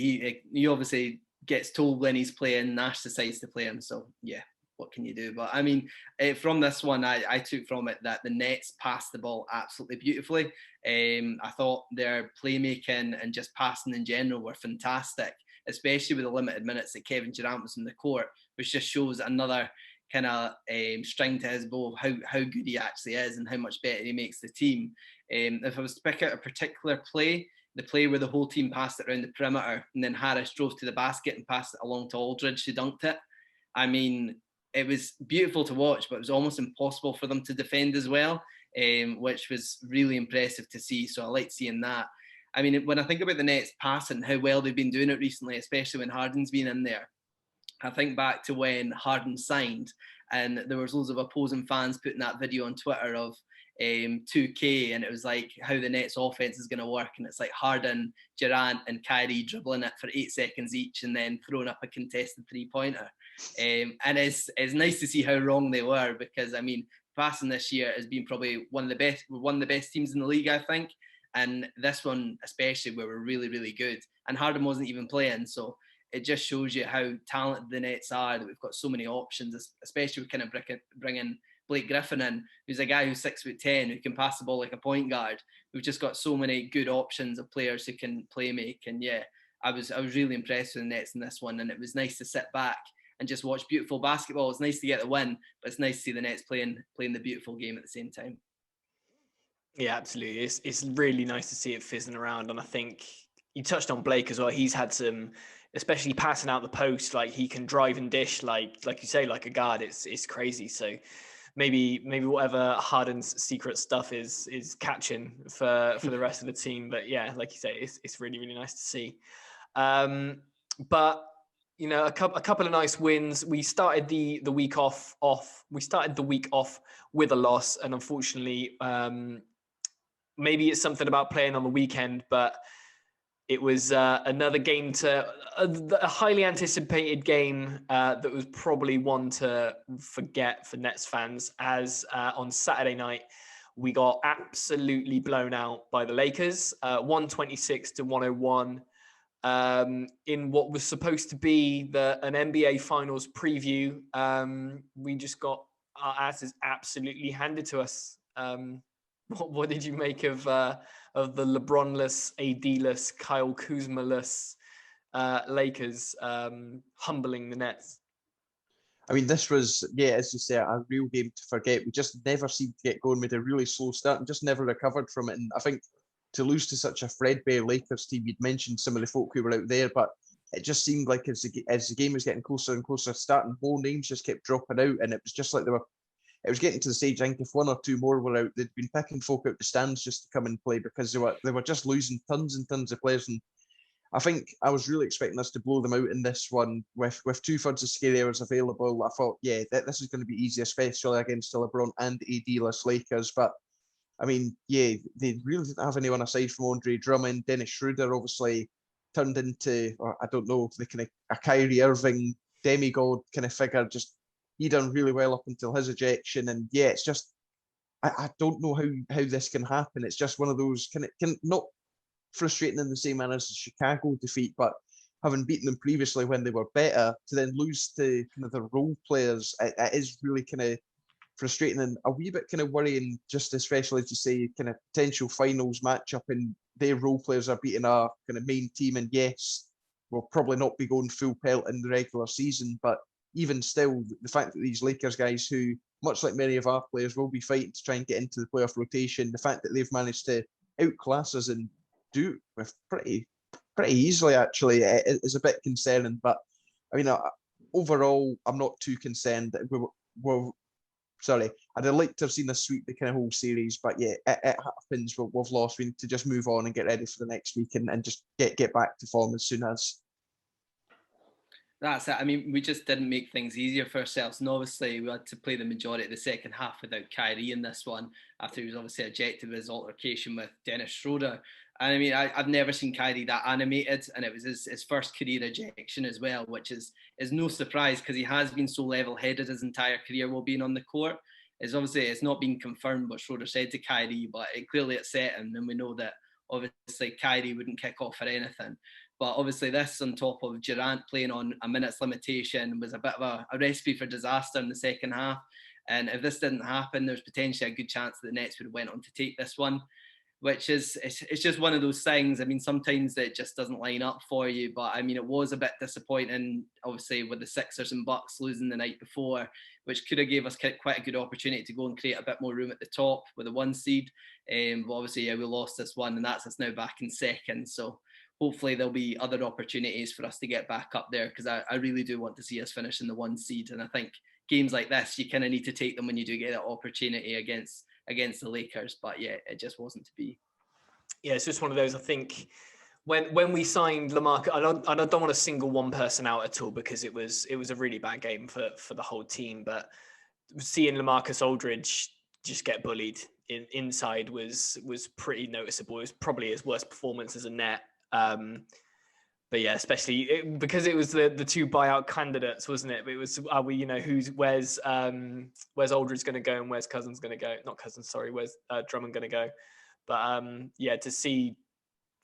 He obviously gets told when he's playing. Nash decides to play him, so yeah, what can you do? But I mean, from this one, I took from it that the Nets passed the ball absolutely beautifully. I thought their playmaking and just passing in general were fantastic, especially with the limited minutes that Kevin Durant was in the court, which just shows another kind of string to his bow of how good he actually is and how much better he makes the team. If I was to pick out a particular play, the play where the whole team passed it around the perimeter and then Harris drove to the basket and passed it along to Aldridge, who dunked it. I mean, it was beautiful to watch, but it was almost impossible for them to defend as well, which was really impressive to see. So I liked seeing that. I mean, when I think about the Nets passing, how well they've been doing it recently, especially when Harden's been in there, I think back to when Harden signed, and there was loads of opposing fans putting that video on Twitter of 2K, and it was like how the Nets offense is going to work, and it's like Harden, Durant, and Kyrie dribbling it for 8 seconds each, and then throwing up a contested 3-pointer. And it's nice to see how wrong they were, because I mean, passing this year has been probably one of the best teams in the league, I think, and this one especially, where we're really, really good. And Harden wasn't even playing, so it just shows you how talented the Nets are, that we've got so many options, especially with kind of bringing Blake Griffin in, who's a guy who's 6'10", who can pass the ball like a point guard. We've just got so many good options of players who can play make. And yeah, I was really impressed with the Nets in this one, and it was nice to sit back and just watch beautiful basketball. It's nice to get the win, but it's nice to see the Nets playing the beautiful game at the same time. Yeah, absolutely. It's really nice to see it fizzing around, and I think you touched on Blake as well. He's had some, especially passing out the post, like he can drive and dish, like you say, like a guard. It's crazy. So maybe whatever Harden's secret stuff is catching for the rest of the team. But yeah, like you say, it's really, really nice to see. But you know, a couple of nice wins. We started the week off. We started the week off with a loss, and unfortunately, maybe it's something about playing on the weekend, but it was another game a highly anticipated game that was probably one to forget for Nets fans, as on Saturday night, we got absolutely blown out by the Lakers, 126-101, in what was supposed to be an NBA Finals preview. We just got our asses absolutely handed to us. What did you make of the LeBron-less, AD-less, Kyle Kuzma-less Lakers humbling the Nets? I mean, this was, yeah, as you say, a real game to forget. We just never seemed to get going with a really slow start and just never recovered from it. And I think to lose to such a threadbare Lakers team, you'd mentioned some of the folk who were out there, but it just seemed like as the game was getting closer and closer, starting more names just kept dropping out, and it was just like it was getting to the stage, I think if one or two more were out, they'd been picking folk out the stands just to come and play, because they were just losing tons and tons of players. And I think I was really expecting us to blow them out in this one with 2/3 of scary hours available. I thought, yeah, this is going to be easy, especially against the LeBron and AD-less Lakers. But I mean, yeah, they really didn't have anyone aside from Andre Drummond. Dennis Schroeder obviously turned into, I don't know, the kind of a Kyrie Irving demigod kind of figure. Just he done really well up until his ejection, and yeah, it's just I don't know how this can happen. It's just one of those kind not frustrating in the same manner as the Chicago defeat, but having beaten them previously when they were better, to then lose to kind of the role players, it is really kind of frustrating and a wee bit kind of worrying, just especially to say kind of potential finals matchup and their role players are beating our kind of main team. And yes, we'll probably not be going full pelt in the regular season, but even still, the fact that these Lakers guys, who, much like many of our players, will be fighting to try and get into the playoff rotation, the fact that they've managed to outclass us and do it with pretty easily, actually, is a bit concerning. But I mean, overall, I'm not too concerned. Sorry, I'd have liked to have seen us sweep the kind of whole series, but yeah, it happens. We've lost. We need to just move on and get ready for the next week and just get back to form as soon as. That's it. I mean, we just didn't make things easier for ourselves. And obviously, we had to play the majority of the second half without Kyrie in this one, after he was obviously ejected with his altercation with Dennis Schroeder. And I mean, I've never seen Kyrie that animated, and it was his first career ejection as well, which is no surprise because he has been so level-headed his entire career while being on the court. It's not been confirmed what Schroeder said to Kyrie, but it clearly upset him, and we know that obviously Kyrie wouldn't kick off for anything. But obviously this on top of Durant playing on a minute's limitation was a bit of a recipe for disaster in the second half. And if this didn't happen, there's potentially a good chance that the Nets would have went on to take this one, which is, it's just one of those things. I mean, sometimes it just doesn't line up for you. But I mean, it was a bit disappointing, obviously, with the Sixers and Bucks losing the night before, which could have gave us quite a good opportunity to go and create a bit more room at the top with the 1 seed. But obviously, yeah, we lost this one, and that's us now back in second. So hopefully there'll be other opportunities for us to get back up there, because I really do want to see us finish in the 1 seed. And I think games like this, you kind of need to take them when you do get that opportunity against the Lakers. But yeah, it just wasn't to be. Yeah, it's just one of those. I think when we signed LaMarcus, I don't want to single one person out at all, because it was a really bad game for the whole team. But seeing LaMarcus Aldridge just get bullied inside was pretty noticeable. It was probably his worst performance as a net. But yeah, especially because it was the 2 buyout candidates, wasn't it? It was, where's Aldridge going to go and where's Cousins going to go? Not Cousins, sorry. Where's Drummond going to go? But yeah, to see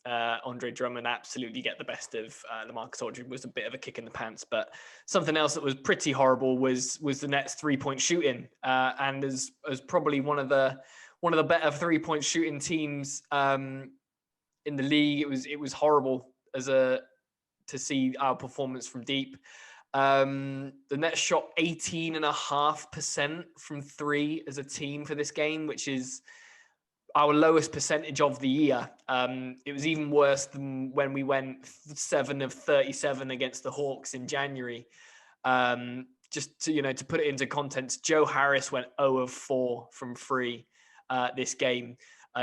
Andre Drummond absolutely get the best of LaMarcus Aldridge was a bit of a kick in the pants. But something else that was pretty horrible was the Nets 3-point shooting, and as probably one of the better 3-point shooting teams in the league. It was horrible to see our performance from deep. The Nets shot 18.5% from 3 as a team for this game, which is our lowest percentage of the year. It was even worse than when we went 7 of 37 against the Hawks in January. Just to put it into context, Joe Harris went 0 of 4 from 3 this game.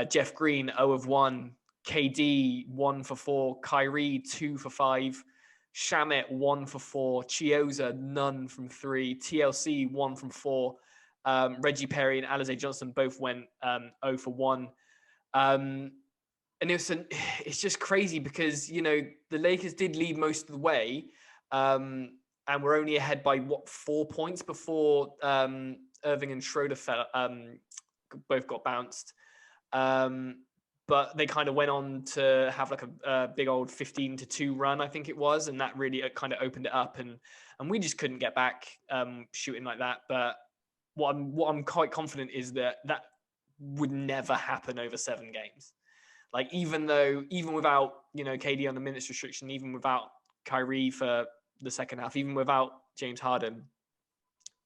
Jeff Green 0 of 1. KD 1 for 4, Kyrie 2 for 5, Shamet 1 for 4, Chioza none from 3, TLC 1 from 4, Reggie Perry and Alize Johnson both went 0 for 1. And it's just crazy because, the Lakers did lead most of the way, and we're only ahead by 4 points before Irving and Schroeder both got bounced. But they kind of went on to have like a big old 15-2 run, I think it was. And that really kind of opened it up. And we just couldn't get back shooting like that. But what I'm quite confident is that would never happen over 7 games. Like, even without, KD on the minutes restriction, even without Kyrie for the second half, even without James Harden,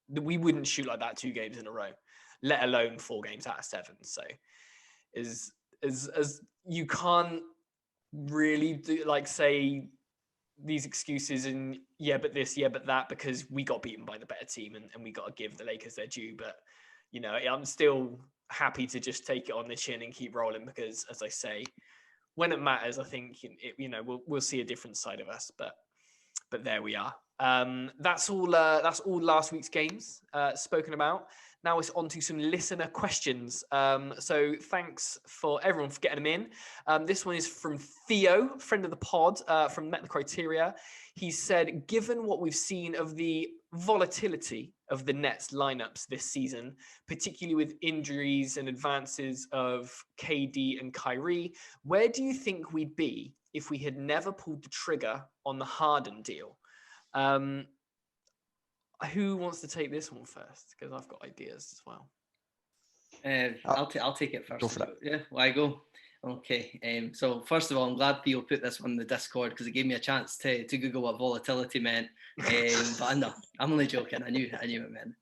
we wouldn't shoot like that 2 games in a row, let alone 4 games out of 7. So as you can't really do, say these excuses and yeah, but this, yeah, but that, because we got beaten by the better team and we got to give the Lakers their due. But, I'm still happy to just take it on the chin and keep rolling, because as I say, when it matters, I think, we'll see a different side of us, but there we are. That's all last week's games spoken about. Now it's on to some listener questions. So thanks for everyone for getting them in. This one is from Theo, friend of the pod, from Met the Criteria. He said, given what we've seen of the volatility of the Nets lineups this season, particularly with injuries and advances of KD and Kyrie, where do you think we'd be if we had never pulled the trigger on the Harden deal? Who wants to take this one first? Because I've got ideas as well. I'll take it first. Go for it. Yeah, I go. Okay. So first of all, I'm glad Theo put this one in the Discord, because it gave me a chance to Google what volatility meant. But no, I'm only joking. I knew it meant.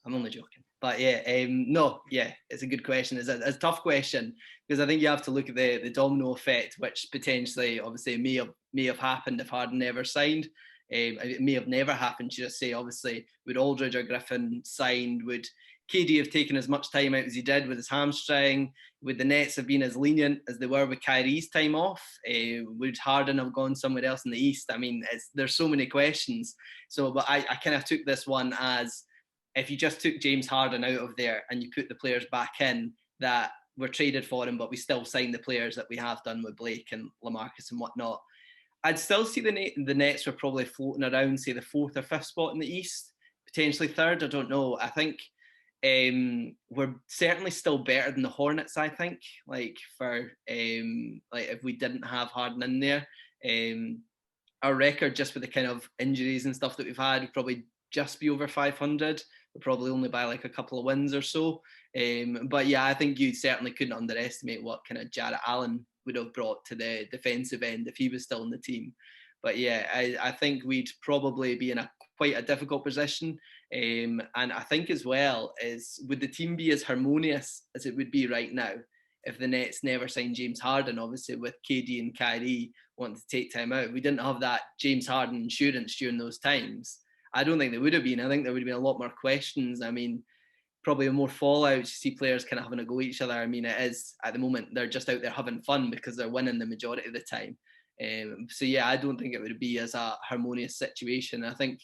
I'm only joking. But yeah, it's a good question. It's a tough question, because I think you have to look at the domino effect, which potentially, obviously, may have happened if Harden never signed. It may have never happened. Just say, obviously, would Aldridge or Griffin signed? Would KD have taken as much time out as he did with his hamstring? Would the Nets have been as lenient as they were with Kyrie's time off? Would Harden have gone somewhere else in the East? I mean, there's so many questions. So, but I kind of took this one as, if you just took James Harden out of there and you put the players back in that were traded for him, but we still signed the players that we have done with Blake and LaMarcus and whatnot, I'd still see the Nets were probably floating around, say, the 4th or 5th spot in the East, potentially 3rd. I don't know. I think we're certainly still better than the Hornets, I think, like if we didn't have Harden in there. Our record, just with the kind of injuries and stuff that we've had, would probably just be over 500. We're probably only by like a couple of wins or so. But yeah, I think you certainly couldn't underestimate what kind of Jarrett Allen would have brought to the defensive end if he was still in the team. But yeah, I think we'd probably be in quite a difficult position. And I think as well is, would the team be as harmonious as it would be right now if the Nets never signed James Harden, obviously with KD and Kyrie wanting to take time out? We didn't have that James Harden insurance during those times. I don't think there would have been. I think there would have been a lot more questions. I mean, probably more fallout. You see players kind of having a go at each other. I mean, it is, at the moment, they're just out there having fun because they're winning the majority of the time. So yeah, I don't think it would be as a harmonious situation. I think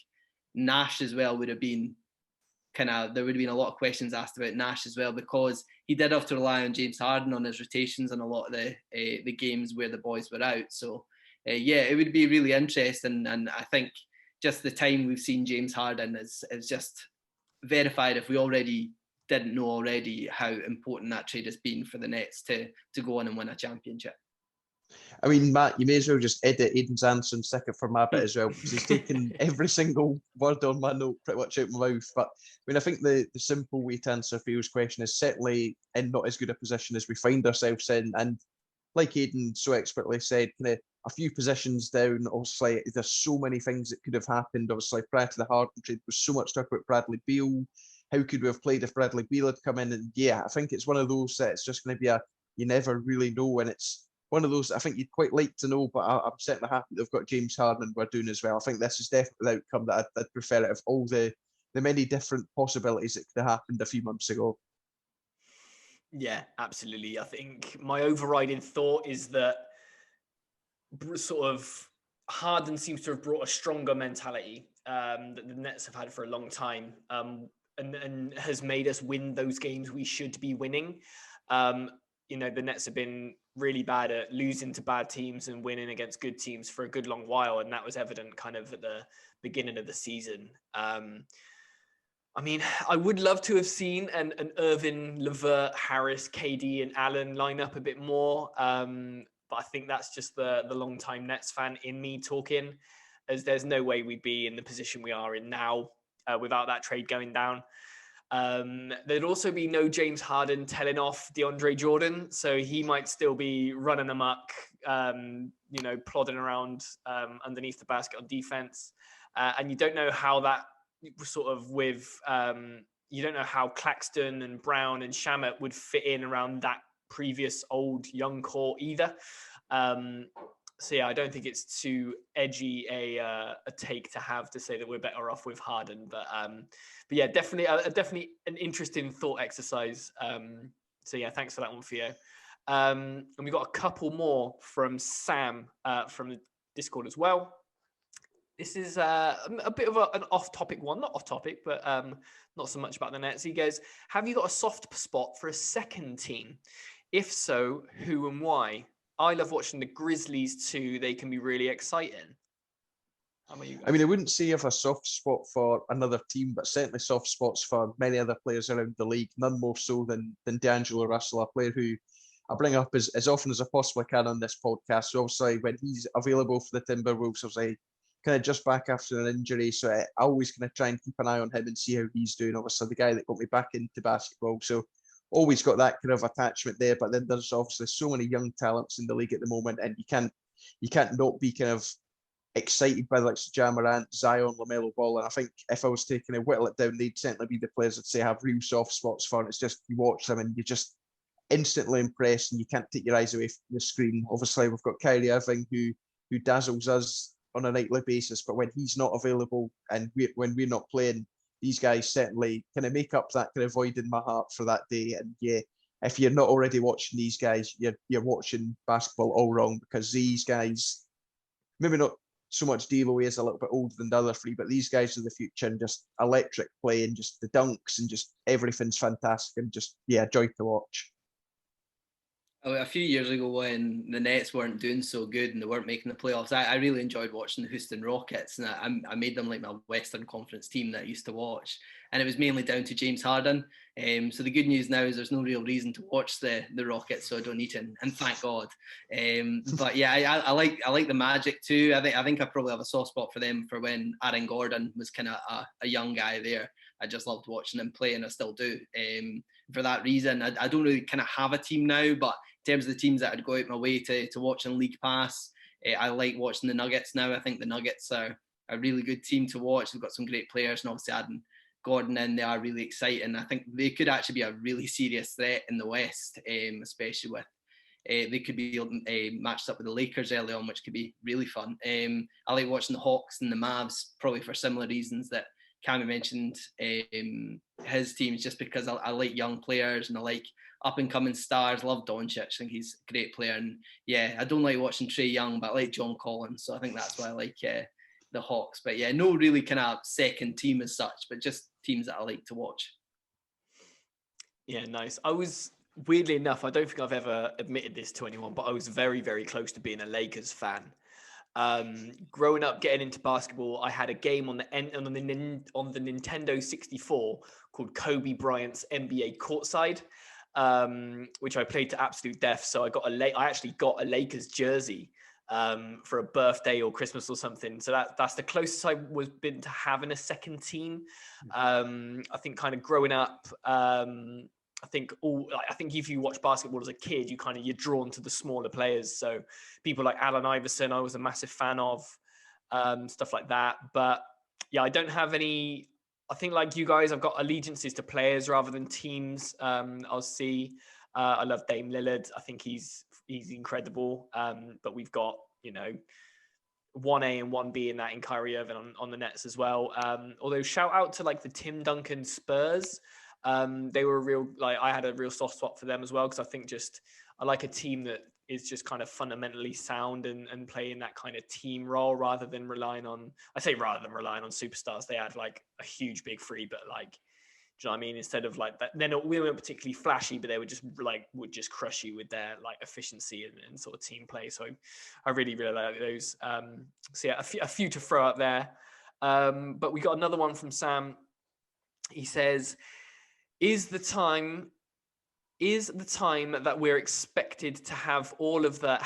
Nash as well would have been there would have been a lot of questions asked about Nash as well, because he did have to rely on James Harden on his rotations in a lot of the games where the boys were out. So yeah, it would be really interesting. And I think just the time we've seen James Harden is just verified, if we already didn't know already, how important that trade has been for the Nets to go on and win a championship. I mean, Matt, you may as well just edit Aidan Johnson, stick it for my bit as well, because he's taken every single word on my note pretty much out my mouth. But I mean, I think the simple way to answer Phil's question is certainly in not as good a position as we find ourselves in. And like Aidan so expertly said, kind of a few positions down. Obviously, there's so many things that could have happened. Obviously, prior to the Harden trade, was so much talk about Bradley Beal. How could we have played if Bradley Beal had come in? And yeah, I think it's one of those that it's just going to be you never really know. And it's one of those I think you'd quite like to know, but I'm certainly happy they've got James Harden and we're doing as well. I think this is definitely the outcome that I'd prefer it of all the many different possibilities that could have happened a few months ago. Yeah, absolutely. I think my overriding thought is that sort of Harden seems to have brought a stronger mentality that the Nets have had for a long time, and has made us win those games we should be winning. The Nets have been really bad at losing to bad teams and winning against good teams for a good long while, and that was evident kind of at the beginning of the season. I mean, I would love to have seen an Irving, LeVert, Harris, KD, and Allen line up a bit more. But I think that's just the long-time Nets fan in me talking, as there's no way we'd be in the position we are in now without that trade going down. There'd also be no James Harden telling off DeAndre Jordan, so he might still be running amok, plodding around underneath the basket on defense. And you don't know how that sort of you don't know how Claxton and Brown and Shamet would fit in around that previous old young core either. So yeah, I don't think it's too edgy a take to have to say that we're better off with Harden, but yeah, definitely an interesting thought exercise. So yeah, thanks for that one, Theo. And we got a couple more from Sam from the Discord as well. This is a bit of an off-topic one, not off-topic, but not so much about the Nets. He goes, have you got a soft spot for a second team? If so, who and why? I love watching the Grizzlies too. They can be really exciting. How about you guys? I mean, I wouldn't say I have a soft spot for another team, but certainly soft spots for many other players around the league. None more so than DAngelo Russell, a player who I bring up as often as I possibly can on this podcast. So obviously, when he's available for the Timberwolves, obviously kind of just back after an injury, so I always kind of try and keep an eye on him and see how he's doing. Obviously, the guy that got me back into basketball, so always got that kind of attachment there. But then there's obviously so many young talents in the league at the moment, and you can't not be kind of excited by like Ja Morant, Zion, LaMelo Ball. And I think if I was taking a whittle it down, they'd certainly be the players that say have real soft spots for. And it's just you watch them and you're just instantly impressed, and you can't take your eyes away from the screen. Obviously, we've got Kyrie Irving who dazzles us on a nightly basis, but when he's not available and when we're not playing, these guys certainly kind of make up that kind of void in my heart for that day. And yeah, if you're not already watching these guys, you're watching basketball all wrong, because these guys, maybe not so much Devo, is a little bit older than the other three, but these guys are the future, and just electric play, and just the dunks, and just everything's fantastic, and just, yeah, joy to watch. A few years ago, when the Nets weren't doing so good and they weren't making the playoffs, I really enjoyed watching the Houston Rockets, and I made them like my Western Conference team that I used to watch, and it was mainly down to James Harden. So the good news now is there's no real reason to watch the Rockets, so I don't need to, and thank God. But yeah, I like the Magic too. I think I probably have a soft spot for them for when Aaron Gordon was kind of a young guy there. I just loved watching him play, and I still do. For that reason, I don't really kind of have a team now, but in terms of the teams that I'd go out my way to watch in League Pass, I like watching the Nuggets now. I think the Nuggets are a really good team to watch. They've got some great players, and obviously adding Gordon in, they are really exciting. I think they could actually be a really serious threat in the West, especially with they could be matched up with the Lakers early on, which could be really fun. I like watching the Hawks and the Mavs, probably for similar reasons that Cammy mentioned his teams, just because I like young players and I like up-and-coming stars. Love Doncic. I think he's a great player. And yeah, I don't like watching Trae Young, but I like John Collins. So I think that's why I like the Hawks. But yeah, no really kind of second team as such, but just teams that I like to watch. Yeah, nice. I was, weirdly enough, I don't think I've ever admitted this to anyone, but I was very, very close to being a Lakers fan. Growing up, getting into basketball, I had a game on the Nintendo 64 called Kobe Bryant's NBA Courtside, which I played to absolute death. So I actually got a Lakers jersey for a birthday or Christmas or something. So that's the closest I was been to having a second team. I think kind of growing up, I think if you watch basketball as a kid, you're drawn to the smaller players. So people like Allen Iverson, I was a massive fan of, stuff like that. But yeah, I don't have any. I think like you guys, I've got allegiances to players rather than teams. I'll see. I love Dame Lillard. I think he's incredible. But we've got 1A and 1B in that in Kyrie Irving on the Nets as well. Although shout out to like the Tim Duncan Spurs. They were I had a real soft spot for them as well, because I think I like a team that is just kind of fundamentally sound and play in that kind of team role rather than relying on superstars. They had like a huge big three, but like, do you know what I mean? Instead of like that, we weren't particularly flashy, but they would just crush you with their like efficiency and sort of team play. So I really, really like those. So yeah, a few to throw out there. But we got another one from Sam. He says, Is the time that we're expected to have all of the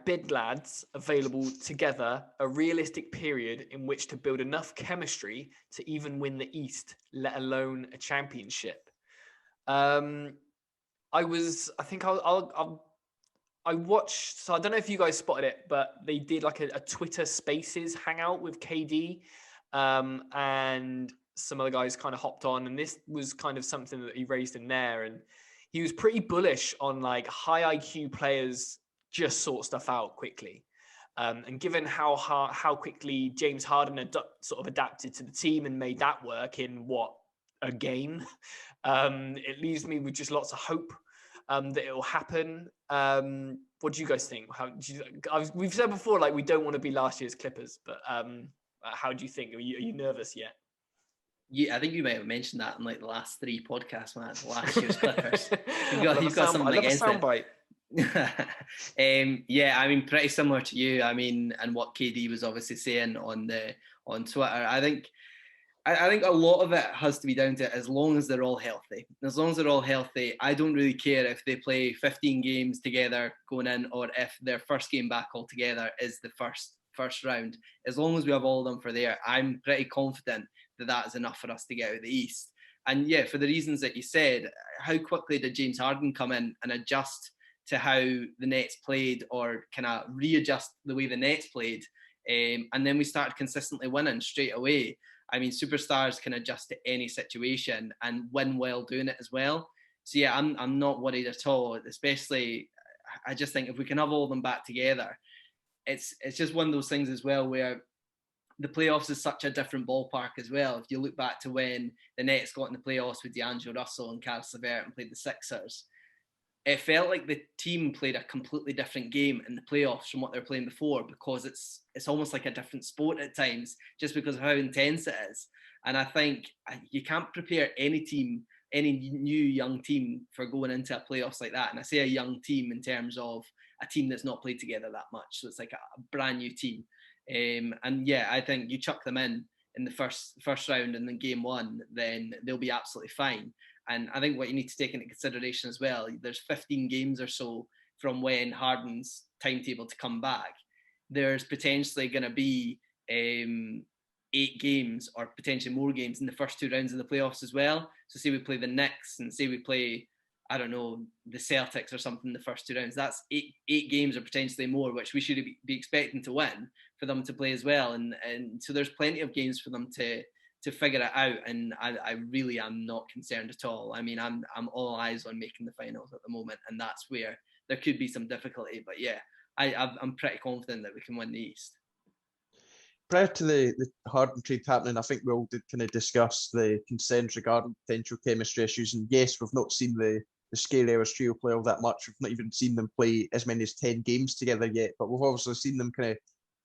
#bid lads available together a realistic period in which to build enough chemistry to even win the East, let alone a championship? I watched, so I don't know if you guys spotted it, but they did like a Twitter Spaces hangout with KD, and some other guys kind of hopped on, and this was kind of something that he raised in there, and he was pretty bullish on like high IQ players just sort stuff out quickly. And given how quickly James Harden sort of adapted to the team and made that work in a game, it leaves me with just lots of hope that it will happen. What do you guys think? We've said before, like, we don't want to be last year's Clippers, but how do you think? Are you nervous yet? Yeah, I think you might have mentioned that in like the last 3 podcats, man. Last year's Clippers. You've got something against it. Yeah, I mean, pretty similar to you. I mean, and what KD was obviously saying on Twitter. I think a lot of it has to be down to as long as they're all healthy. As long as they're all healthy, I don't really care if they play 15 games together going in, or if their first game back altogether is the first round. As long as we have all of them for there, I'm pretty confident that is enough for us to get out of the East. And yeah, for the reasons that you said, how quickly did James Harden come in and adjust to how the Nets played, or kind of readjust the way the Nets played? And then we started consistently winning straight away. I mean, superstars can adjust to any situation and win while doing it as well. So yeah, I'm not worried at all. Especially, I just think if we can have all of them back together, it's just one of those things as well where the playoffs is such a different ballpark as well. If you look back to when the Nets got in the playoffs with DAngelo Russell and Caris LeVert and played the Sixers, it felt like the team played a completely different game in the playoffs from what they were playing before, because it's almost like a different sport at times, just because of how intense it is. And I think you can't prepare any team, any new young team, for going into a playoffs like that. And I say a young team in terms of a team that's not played together that much. So it's like a brand new team. And yeah, I think you chuck them in the first round and then game one, then they'll be absolutely fine. And I think what you need to take into consideration as well, there's 15 games or so from when Harden's timetable to come back. There's potentially going to be 8 games or potentially more games in the first 2 rounds of the playoffs as well. So say we play the Knicks and say we play, I don't know, the Celtics or something in the first 2 rounds. That's eight games or potentially more, which we should be expecting to win for them to play as well. And so there's plenty of games for them to figure it out. And I really am not concerned at all. I mean, I'm all eyes on making the finals at the moment, and that's where there could be some difficulty. But yeah, I'm pretty confident that we can win the East. Prior to the Harden trade happening, I think we all did kind of discuss the concerns regarding potential chemistry issues. And yes, we've not seen the Scary Hours trio play all that much. We've not even seen them play as many as 10 games together yet. But we've obviously seen them kind of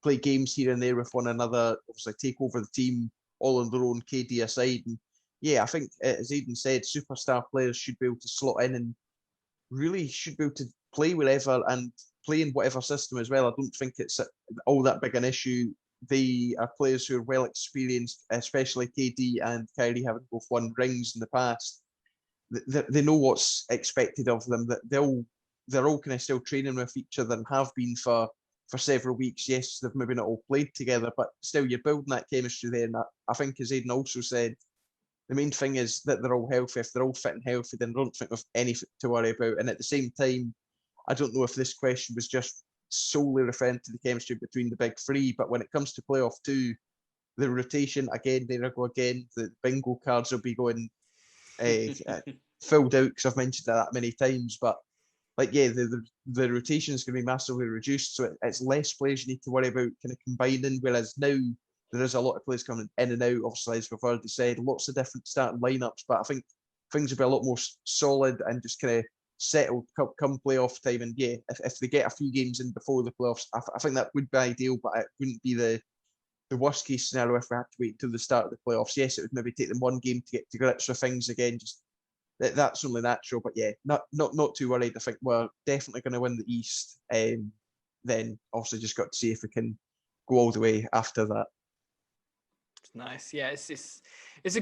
play games here and there with one another, obviously take over the team all on their own, KD aside. And yeah, I think, as Aidan said, superstar players should be able to slot in and really should be able to play wherever and play in whatever system as well. I don't think it's all that big an issue. They are players who are well experienced, especially KD and Kyrie, having both won rings in the past. They know what's expected of them. That they're all kind of still training with each other and have been for several weeks. Yes, they've maybe not all played together, but still you're building that chemistry there. And I think, as Aidan also said, the main thing is that they're all healthy. If they're all fit and healthy, then I don't think we've anything to worry about. And at the same time, I don't know if this question was just solely referring to the chemistry between the big three, but when it comes to playoff 2, the rotation, again, there I go again, the bingo cards will be going filled out, because I've mentioned that many times. But like, yeah, the rotation is going to be massively reduced, so it's less players you need to worry about kind of combining, whereas now there is a lot of players coming in and out, obviously, as we've already said, lots of different starting lineups, but I think things will be a lot more solid and just kind of settled come playoff time. And yeah, if they get a few games in before the playoffs, I think that would be ideal, but it wouldn't be the worst case scenario if we had to wait until the start of the playoffs. Yes, it would maybe take them one game to get to grips with things again, just that's only natural. But yeah, not too worried. I think we're definitely going to win the East. Then obviously just got to see if we can go all the way after that. Nice. Yeah, it's a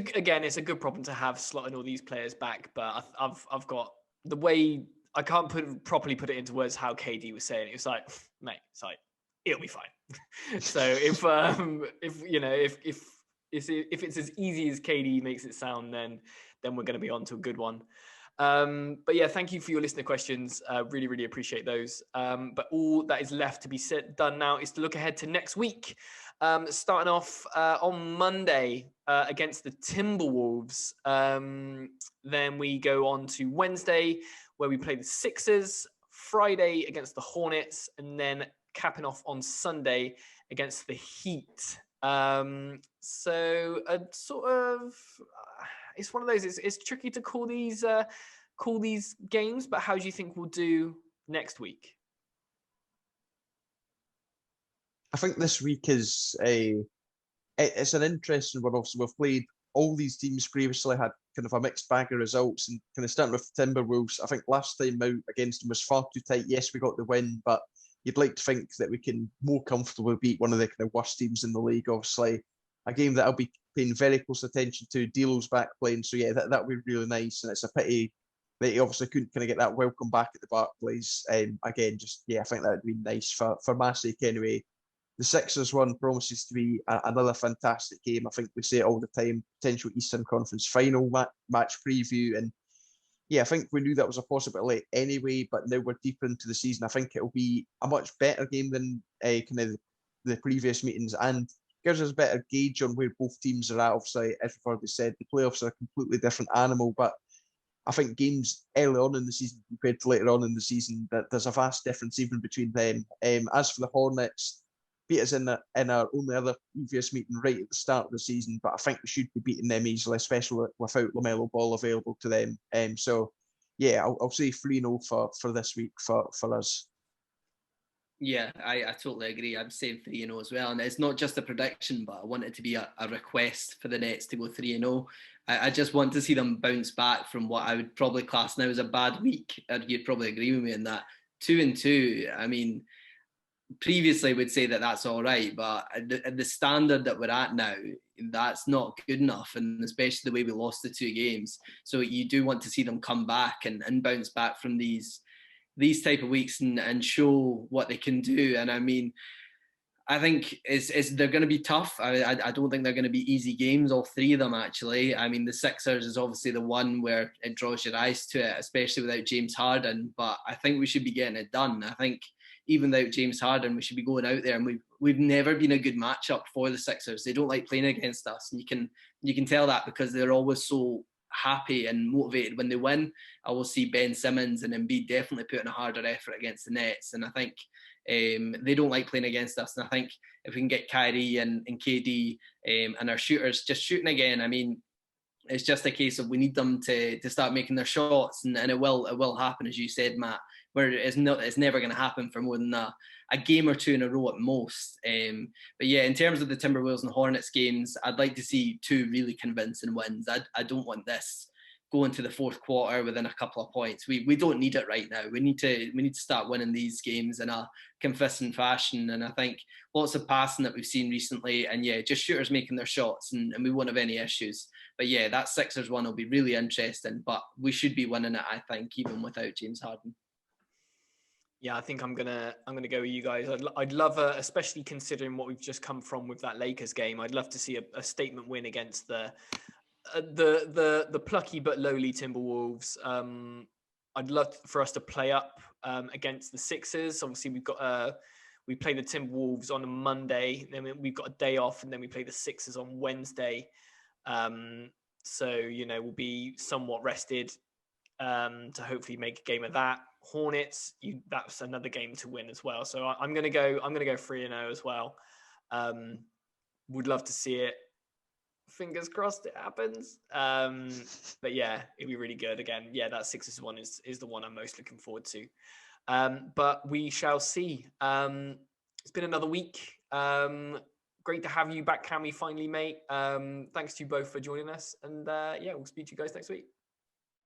good problem to have, slotting all these players back. But I've got the way I can't properly put it into words how KD was saying it. It's like, mate, it's like it'll be fine. So if it's as easy as KD makes it sound, then we're going to be on to a good one. But yeah, thank you for your listener questions. Really, really appreciate those. But all that is left to be done now is to look ahead to next week. Starting off on Monday against the Timberwolves. Then we go on to Wednesday, where we play the Sixers. Friday against the Hornets, and then capping off on Sunday against the Heat. So a sort of, it's one of those. It's tricky to call these games. But how do you think we'll do next week? I think this week is it's an interesting one. Obviously, we've played all these teams previously, had kind of a mixed bag of results, and kind of starting with the Timberwolves. I think last time out against them was far too tight. Yes, we got the win, but you'd like to think that we can more comfortably beat one of the kind of worst teams in the league. Obviously, a game that I'll be paying very close attention to. D'Lo's back playing, so yeah, that would be really nice. And it's a pity that he obviously couldn't kind of get that welcome back at the Barclays. Again, just yeah, I think that would be nice for my sake anyway. The Sixers one promises to be another fantastic game. I think we say it all the time, potential Eastern Conference final match preview. And yeah, I think we knew that was a possibility anyway, but now we're deeper into the season. I think it'll be a much better game than kind of the previous meetings, and gives us a better gauge on where both teams are at. Obviously, as we've already said, the playoffs are a completely different animal, but I think games early on in the season compared to later on in the season, that there's a vast difference even between them. As for the Hornets, beat us in our only other previous meeting right at the start of the season, but I think we should be beating them easily, especially without LaMelo Ball available to them. So yeah, I'll say 3-0 for this week for us. Yeah, I totally agree. I'm saying 3-0 as well. And it's not just a prediction, but I want it to be a request for the Nets to go 3-0. I just want to see them bounce back from what I would probably class now as a bad week. And you'd probably agree with me in that. 2-2, I mean, previously would say that that's all right, but at the standard that we're at now, that's not good enough, and especially the way we lost the 2 games. So you do want to see them come back and bounce back from these type of weeks and show what they can do. And I mean, I think they're going to be tough. I don't think they're going to be easy games, all 3 of them actually. I mean, the Sixers is obviously the one where it draws your eyes to it, especially without James Harden. But I think we should be getting it done. I think even without James Harden, we should be going out there, and we've never been a good matchup for the Sixers. They don't like playing against us, and you can tell that because they're always so happy and motivated when they win. I will see Ben Simmons and Embiid definitely putting a harder effort against the Nets, and I think they don't like playing against us. And I think if we can get Kyrie and KD and our shooters just shooting again, I mean, it's just a case of we need them to start making their shots, and it will happen, as you said, Matt. Where it's never going to happen for more than a game or 2 in a row at most. But yeah, in terms of the Timberwolves and Hornets games, I'd like to see 2 really convincing wins. I don't want this going to the 4th quarter within a couple of points. We don't need it right now. We need to start winning these games in a consistent fashion. And I think lots of passing that we've seen recently, and yeah, just shooters making their shots, and we won't have any issues. But yeah, that Sixers one will be really interesting. But we should be winning it, I think, even without James Harden. Yeah, I think I'm gonna go with you guys. I'd love, especially considering what we've just come from with that Lakers game. I'd love to see a statement win against the plucky but lowly Timberwolves. I'd love for us to play up against the Sixers. Obviously, we play the Timberwolves on a Monday, then we've got a day off, and then we play the Sixers on Wednesday. So we'll be somewhat rested to hopefully make a game of that. Hornets, that's another game to win as well. So I'm gonna go 3-0 as well. Would love to see it. Fingers crossed it happens. But yeah, it'd be really good. Again, yeah, that Sixers one is the one I'm most looking forward to. But we shall see. It's been another week. Great to have you back, Cammy, finally, mate. Thanks to you both for joining us. And yeah, we'll speak to you guys next week.